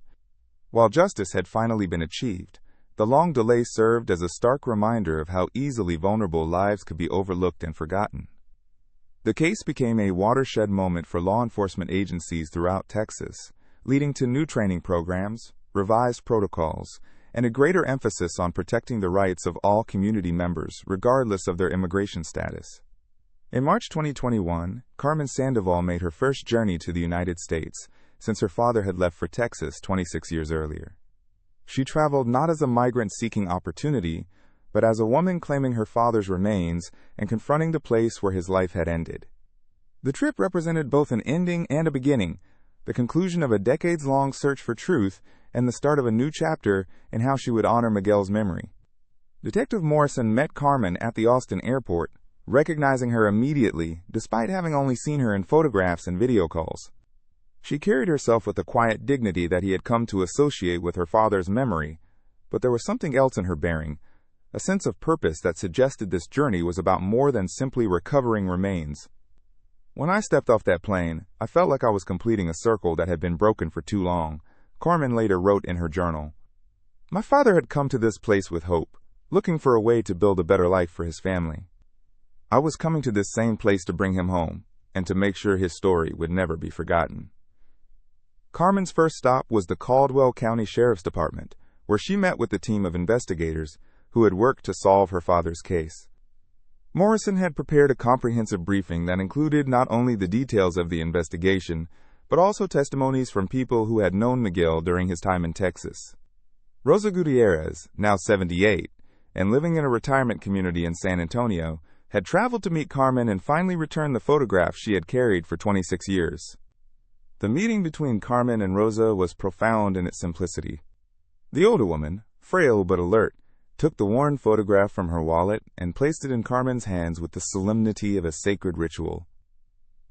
While justice had finally been achieved, the long delay served as a stark reminder of how easily vulnerable lives could be overlooked and forgotten. The case became a watershed moment for law enforcement agencies throughout Texas, leading to new training programs, revised protocols, and a greater emphasis on protecting the rights of all community members, regardless of their immigration status. In March 2021, Carmen Sandoval made her first journey to the United States since her father had left for Texas 26 years earlier. She traveled not as a migrant seeking opportunity, but as a woman claiming her father's remains and confronting the place where his life had ended. The trip represented both an ending and a beginning, the conclusion of a decades-long search for truth and the start of a new chapter in how she would honor Miguel's memory. Detective Morrison met Carmen at the Austin airport, recognizing her immediately despite having only seen her in photographs and video calls. She carried herself with the quiet dignity that he had come to associate with her father's memory, but there was something else in her bearing, a sense of purpose that suggested this journey was about more than simply recovering remains. "When I stepped off that plane, I felt like I was completing a circle that had been broken for too long," Carmen later wrote in her journal. "My father had come to this place with hope, looking for a way to build a better life for his family. I was coming to this same place to bring him home, and to make sure his story would never be forgotten." Carmen's first stop was the Caldwell County Sheriff's Department, where she met with the team of investigators who had worked to solve her father's case. Morrison had prepared a comprehensive briefing that included not only the details of the investigation, but also testimonies from people who had known Miguel during his time in Texas. Rosa Gutierrez, now 78, and living in a retirement community in San Antonio, had traveled to meet Carmen and finally returned the photograph she had carried for 26 years. The meeting between Carmen and Rosa was profound in its simplicity. The older woman, frail but alert, took the worn photograph from her wallet and placed it in Carmen's hands with the solemnity of a sacred ritual.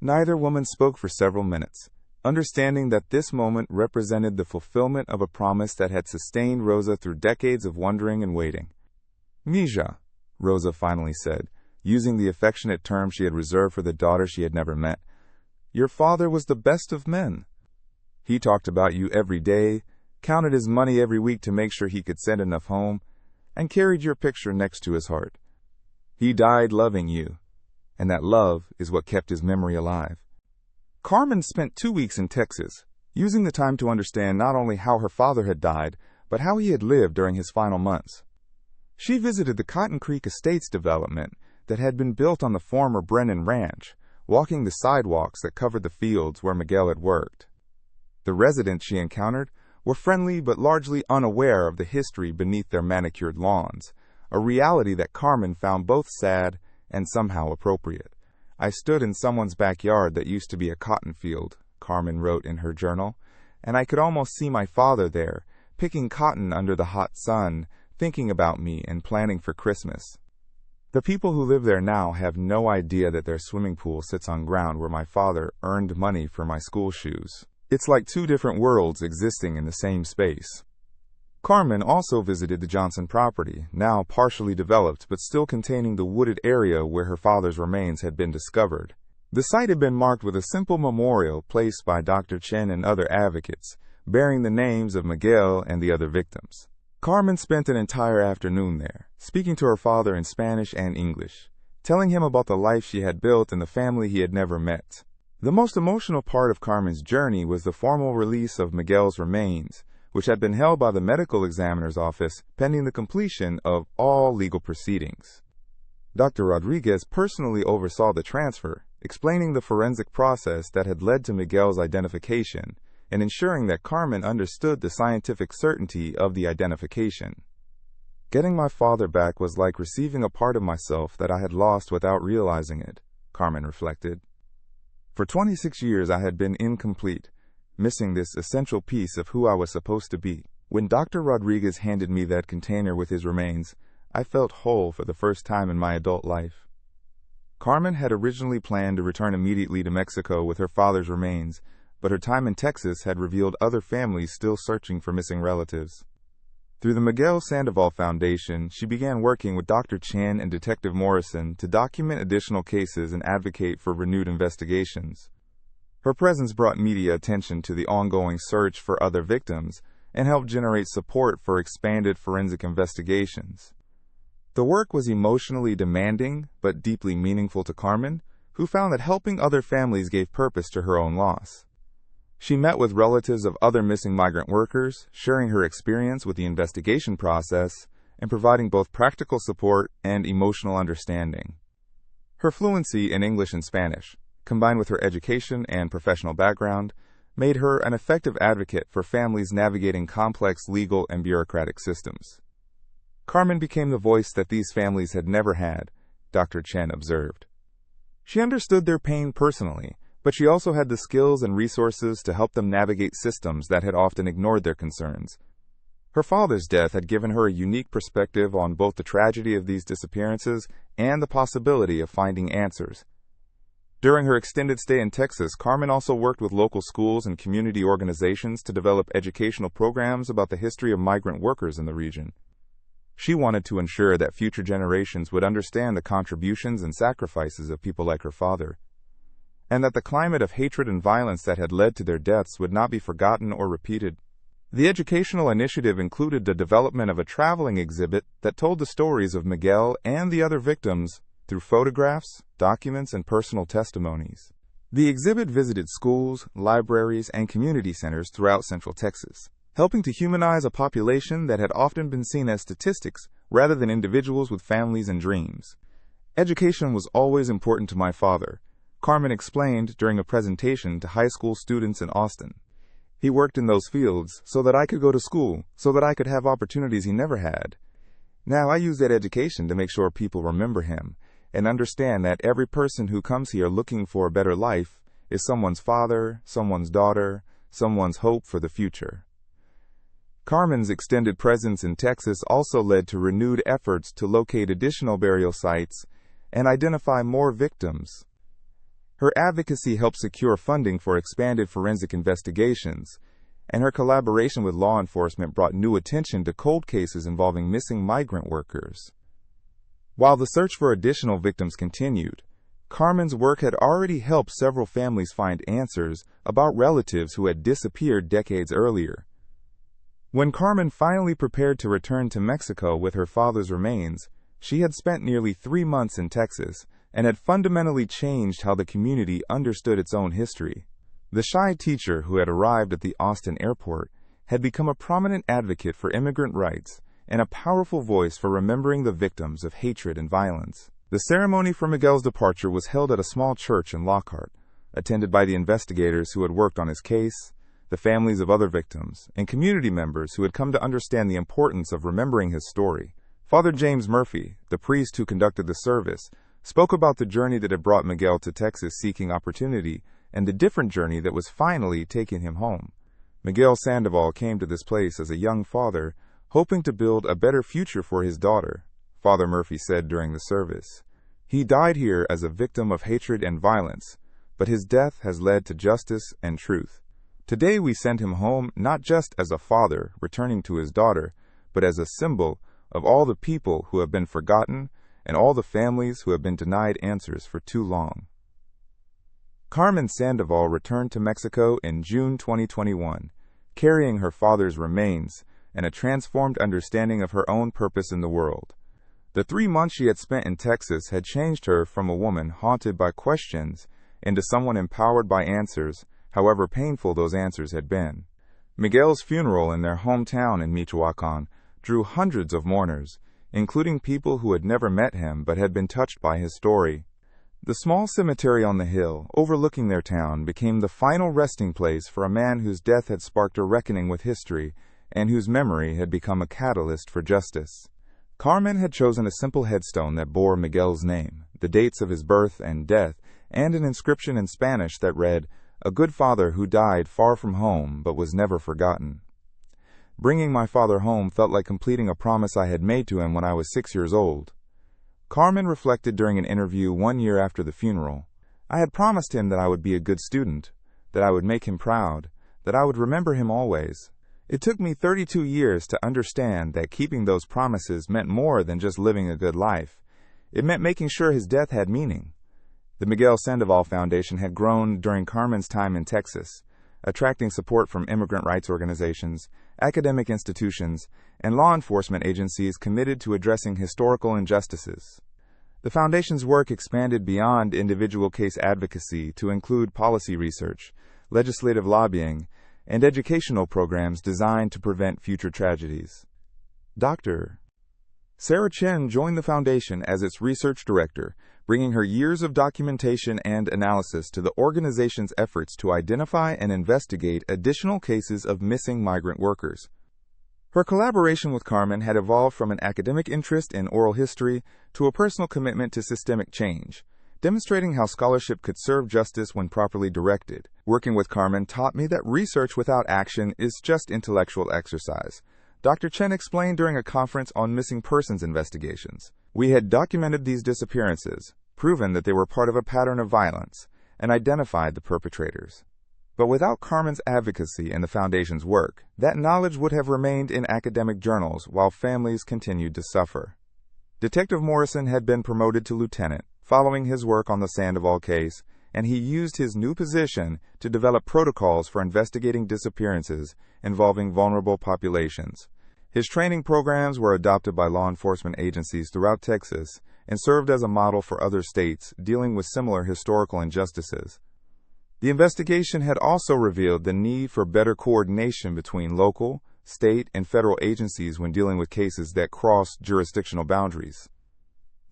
Neither woman spoke for several minutes, understanding that this moment represented the fulfillment of a promise that had sustained Rosa through decades of wondering and waiting. "Mija," Rosa finally said, using the affectionate term she had reserved for the daughter she had never met, "your father was the best of men. He talked about you every day, counted his money every week to make sure he could send enough home, and carried your picture next to his heart. He died loving you, and that love is what kept his memory alive." Carmen spent 2 weeks in Texas, using the time to understand not only how her father had died, but how he had lived during his final months. She visited the Cotton Creek Estates development that had been built on the former Brennan Ranch, walking the sidewalks that covered the fields where Miguel had worked. The residents she encountered were friendly but largely unaware of the history beneath their manicured lawns, a reality that Carmen found both sad and somehow appropriate. "I stood in someone's backyard that used to be a cotton field," Carmen wrote in her journal, "and I could almost see my father there, picking cotton under the hot sun, thinking about me and planning for Christmas. The people who live there now have no idea that their swimming pool sits on ground where my father earned money for my school shoes. It's like two different worlds existing in the same space." Carmen also visited the Johnson property, now partially developed but still containing the wooded area where her father's remains had been discovered. The site had been marked with a simple memorial placed by Dr. Chen and other advocates, bearing the names of Miguel and the other victims. Carmen spent an entire afternoon there, speaking to her father in Spanish and English, telling him about the life she had built and the family he had never met. The most emotional part of Carmen's journey was the formal release of Miguel's remains, which had been held by the medical examiner's office pending the completion of all legal proceedings. Dr. Rodriguez personally oversaw the transfer, explaining the forensic process that had led to Miguel's identification and ensuring that Carmen understood the scientific certainty of the identification. "Getting my father back was like receiving a part of myself that I had lost without realizing it," Carmen reflected. "For 26 years I had been incomplete, missing this essential piece of who I was supposed to be. When Dr. Rodriguez handed me that container with his remains, I felt whole for the first time in my adult life." Carmen had originally planned to return immediately to Mexico with her father's remains, but her time in Texas had revealed other families still searching for missing relatives. Through the Miguel Sandoval Foundation, she began working with Dr. Chan and Detective Morrison to document additional cases and advocate for renewed investigations. Her presence brought media attention to the ongoing search for other victims and helped generate support for expanded forensic investigations. The work was emotionally demanding but deeply meaningful to Carmen, who found that helping other families gave purpose to her own loss. She met with relatives of other missing migrant workers, sharing her experience with the investigation process and providing both practical support and emotional understanding. Her fluency in English and Spanish, combined with her education and professional background, made her an effective advocate for families navigating complex legal and bureaucratic systems. Carmen became the voice that these families had never had, Dr. Chen observed. She understood their pain personally, but she also had the skills and resources to help them navigate systems that had often ignored their concerns. Her father's death had given her a unique perspective on both the tragedy of these disappearances and the possibility of finding answers. During her extended stay in Texas, Carmen also worked with local schools and community organizations to develop educational programs about the history of migrant workers in the region. She wanted to ensure that future generations would understand the contributions and sacrifices of people like her father, and that the climate of hatred and violence that had led to their deaths would not be forgotten or repeated. The educational initiative included the development of a traveling exhibit that told the stories of Miguel and the other victims through photographs, documents, and personal testimonies. The exhibit visited schools, libraries, and community centers throughout Central Texas, helping to humanize a population that had often been seen as statistics rather than individuals with families and dreams. "Education was always important to my father," Carmen explained during a presentation to high school students in Austin. He worked in those fields so that I could go to school, so that I could have opportunities he never had. Now I use that education to make sure people remember him and understand that every person who comes here looking for a better life is someone's father, someone's daughter, someone's hope for the future. Carmen's extended presence in Texas also led to renewed efforts to locate additional burial sites and identify more victims. Her advocacy helped secure funding for expanded forensic investigations, and her collaboration with law enforcement brought new attention to cold cases involving missing migrant workers. While the search for additional victims continued, Carmen's work had already helped several families find answers about relatives who had disappeared decades earlier. When Carmen finally prepared to return to Mexico with her father's remains, she had spent nearly 3 months in Texas and had fundamentally changed how the community understood its own history. The shy teacher who had arrived at the Austin airport had become a prominent advocate for immigrant rights and a powerful voice for remembering the victims of hatred and violence. The ceremony for Miguel's departure was held at a small church in Lockhart, attended by the investigators who had worked on his case, the families of other victims, and community members who had come to understand the importance of remembering his story. Father James Murphy, the priest who conducted the service, spoke about the journey that had brought Miguel to Texas seeking opportunity and the different journey that was finally taking him home. Miguel Sandoval came to this place as a young father, hoping to build a better future for his daughter, Father Murphy said during the service. He died here as a victim of hatred and violence, but his death has led to justice and truth. Today we send him home not just as a father returning to his daughter, but as a symbol of all the people who have been forgotten and all the families who have been denied answers for too long. Carmen Sandoval returned to Mexico in June 2021, carrying her father's remains and a transformed understanding of her own purpose in the world. The 3 months she had spent in Texas had changed her from a woman haunted by questions into someone empowered by answers, however painful those answers had been. Miguel's funeral in their hometown in Michoacan drew hundreds of mourners, including people who had never met him but had been touched by his story. The small cemetery on the hill, overlooking their town, became the final resting place for a man whose death had sparked a reckoning with history and whose memory had become a catalyst for justice. Carmen had chosen a simple headstone that bore Miguel's name, the dates of his birth and death, and an inscription in Spanish that read, "A good father who died far from home but was never forgotten." Bringing my father home felt like completing a promise I had made to him when I was 6 years old. Carmen reflected during an interview 1 year after the funeral. I had promised him that I would be a good student, that I would make him proud, that I would remember him always. It took me 32 years to understand that keeping those promises meant more than just living a good life. It meant making sure his death had meaning. The Miguel Sandoval Foundation had grown during Carmen's time in Texas, attracting support from immigrant rights organizations, academic institutions, and law enforcement agencies committed to addressing historical injustices. The Foundation's work expanded beyond individual case advocacy to include policy research, legislative lobbying, and educational programs designed to prevent future tragedies. Dr. Sarah Chen joined the Foundation as its research director, bringing her years of documentation and analysis to the organization's efforts to identify and investigate additional cases of missing migrant workers. Her collaboration with Carmen had evolved from an academic interest in oral history to a personal commitment to systemic change, demonstrating how scholarship could serve justice when properly directed. Working with Carmen taught me that research without action is just intellectual exercise. Dr. Chen explained during a conference on missing persons investigations. We had documented these disappearances, proven that they were part of a pattern of violence, and identified the perpetrators. But without Carmen's advocacy and the Foundation's work, that knowledge would have remained in academic journals while families continued to suffer. Detective Morrison had been promoted to lieutenant following his work on the Sandoval case, and he used his new position to develop protocols for investigating disappearances involving vulnerable populations. His training programs were adopted by law enforcement agencies throughout Texas and served as a model for other states dealing with similar historical injustices. The investigation had also revealed the need for better coordination between local, state, and federal agencies when dealing with cases that cross jurisdictional boundaries.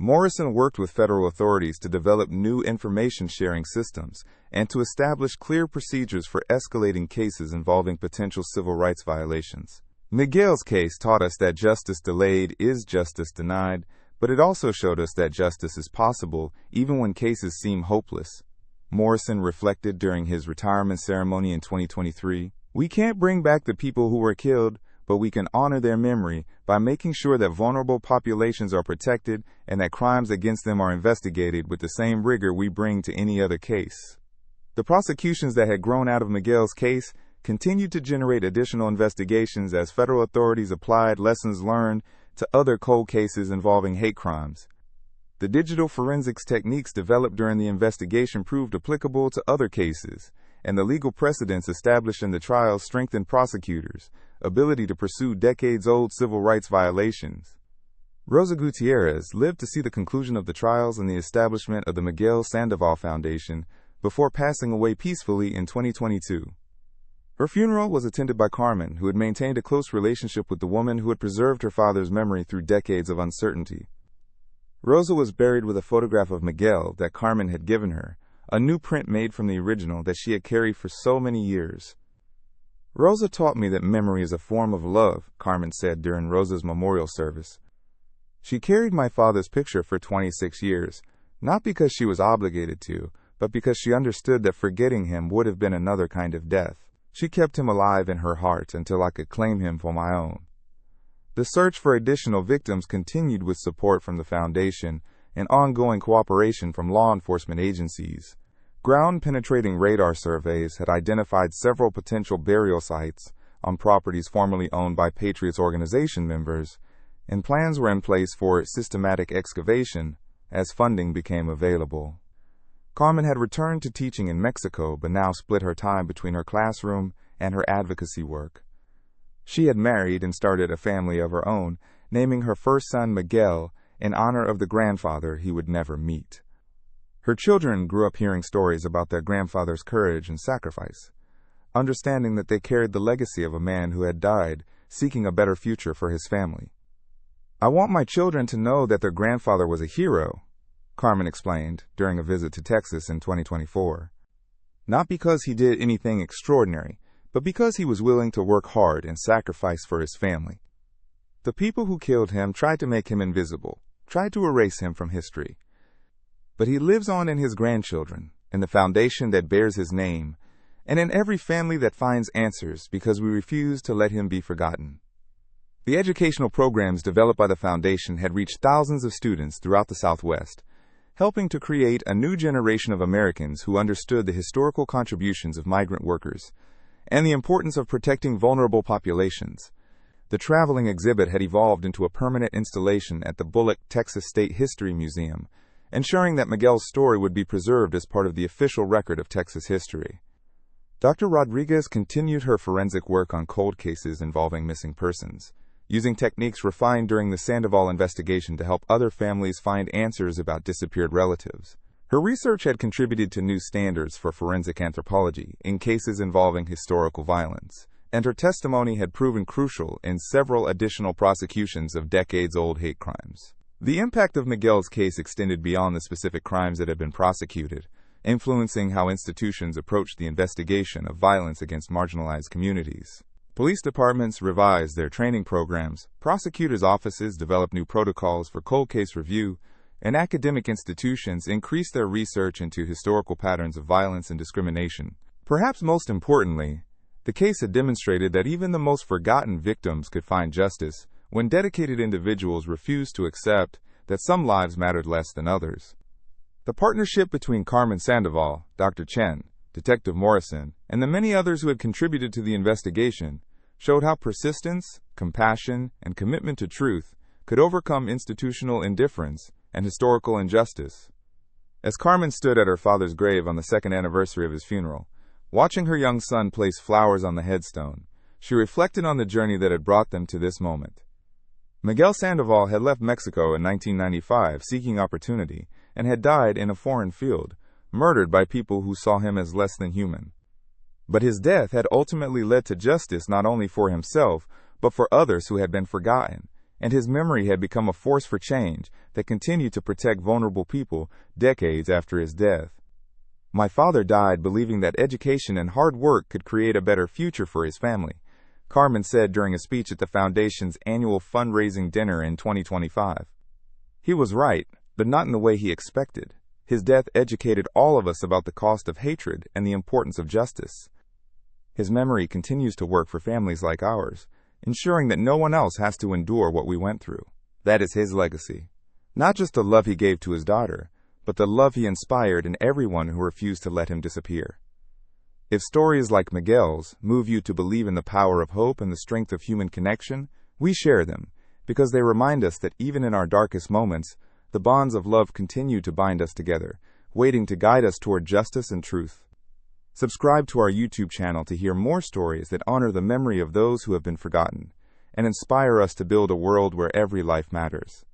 Morrison worked with federal authorities to develop new information sharing systems and to establish clear procedures for escalating cases involving potential civil rights violations. Miguel's case taught us that justice delayed is justice denied, but it also showed us that justice is possible even when cases seem hopeless. Morrison reflected during his retirement ceremony in 2023, "We can't bring back the people who were killed, but we can honor their memory by making sure that vulnerable populations are protected and that crimes against them are investigated with the same rigor we bring to any other case." The prosecutions that had grown out of Miguel's case continued to generate additional investigations as federal authorities applied lessons learned to other cold cases involving hate crimes. The digital forensics techniques developed during the investigation proved applicable to other cases, and the legal precedents established in the trials strengthened prosecutors' ability to pursue decades-old civil rights violations. Rosa Gutierrez lived to see the conclusion of the trials and the establishment of the Miguel Sandoval Foundation before passing away peacefully in 2022. Her funeral was attended by Carmen, who had maintained a close relationship with the woman who had preserved her father's memory through decades of uncertainty. Rosa was buried with a photograph of Miguel that Carmen had given her, a new print made from the original that she had carried for so many years. "Rosa taught me that memory is a form of love," Carmen said during Rosa's memorial service. "She carried my father's picture for 26 years, not because she was obligated to, but because she understood that forgetting him would have been another kind of death. She kept him alive in her heart until I could claim him for my own." The search for additional victims continued with support from the foundation and ongoing cooperation from law enforcement agencies. Ground-penetrating radar surveys had identified several potential burial sites on properties formerly owned by Patriots organization members, and plans were in place for systematic excavation as funding became available. Carmen had returned to teaching in Mexico, but now split her time between her classroom and her advocacy work. She had married and started a family of her own, naming her first son Miguel in honor of the grandfather he would never meet. Her children grew up hearing stories about their grandfather's courage and sacrifice, understanding that they carried the legacy of a man who had died, seeking a better future for his family. "I want my children to know that their grandfather was a hero," Carmen explained during a visit to Texas in 2024. "Not because he did anything extraordinary, but because he was willing to work hard and sacrifice for his family. The people who killed him tried to make him invisible, tried to erase him from history. But he lives on in his grandchildren, in the foundation that bears his name, and in every family that finds answers because we refuse to let him be forgotten." The educational programs developed by the foundation had reached thousands of students throughout the Southwest, helping to create a new generation of Americans who understood the historical contributions of migrant workers and the importance of protecting vulnerable populations. The traveling exhibit had evolved into a permanent installation at the Bullock, Texas State History Museum, ensuring that Miguel's story would be preserved as part of the official record of Texas history. Dr. Rodriguez continued her forensic work on cold cases involving missing persons, using techniques refined during the Sandoval investigation to help other families find answers about disappeared relatives. Her research had contributed to new standards for forensic anthropology in cases involving historical violence, and her testimony had proven crucial in several additional prosecutions of decades-old hate crimes. The impact of Miguel's case extended beyond the specific crimes that had been prosecuted, influencing how institutions approached the investigation of violence against marginalized communities. Police departments revised their training programs, prosecutors' offices developed new protocols for cold case review, and academic institutions increased their research into historical patterns of violence and discrimination. Perhaps most importantly, the case had demonstrated that even the most forgotten victims could find justice when dedicated individuals refused to accept that some lives mattered less than others. The partnership between Carmen Sandoval, Dr. Chen, Detective Morrison, and the many others who had contributed to the investigation showed how persistence, compassion, and commitment to truth could overcome institutional indifference and historical injustice. As Carmen stood at her father's grave on the second anniversary of his funeral, watching her young son place flowers on the headstone, she reflected on the journey that had brought them to this moment. Miguel Sandoval had left Mexico in 1995 seeking opportunity and had died in a foreign field, murdered by people who saw him as less than human. But his death had ultimately led to justice not only for himself, but for others who had been forgotten, and his memory had become a force for change that continued to protect vulnerable people decades after his death. My father died believing that education and hard work could create a better future for his family, Carmen said during a speech at the foundation's annual fundraising dinner in 2025. He was right, but not in the way he expected. His death educated all of us about the cost of hatred and the importance of justice. His memory continues to work for families like ours, ensuring that no one else has to endure what we went through. That is his legacy. Not just the love he gave to his daughter, but the love he inspired in everyone who refused to let him disappear. If stories like Miguel's move you to believe in the power of hope and the strength of human connection, we share them, because they remind us that even in our darkest moments, the bonds of love continue to bind us together, waiting to guide us toward justice and truth. Subscribe to our YouTube channel to hear more stories that honor the memory of those who have been forgotten, and inspire us to build a world where every life matters.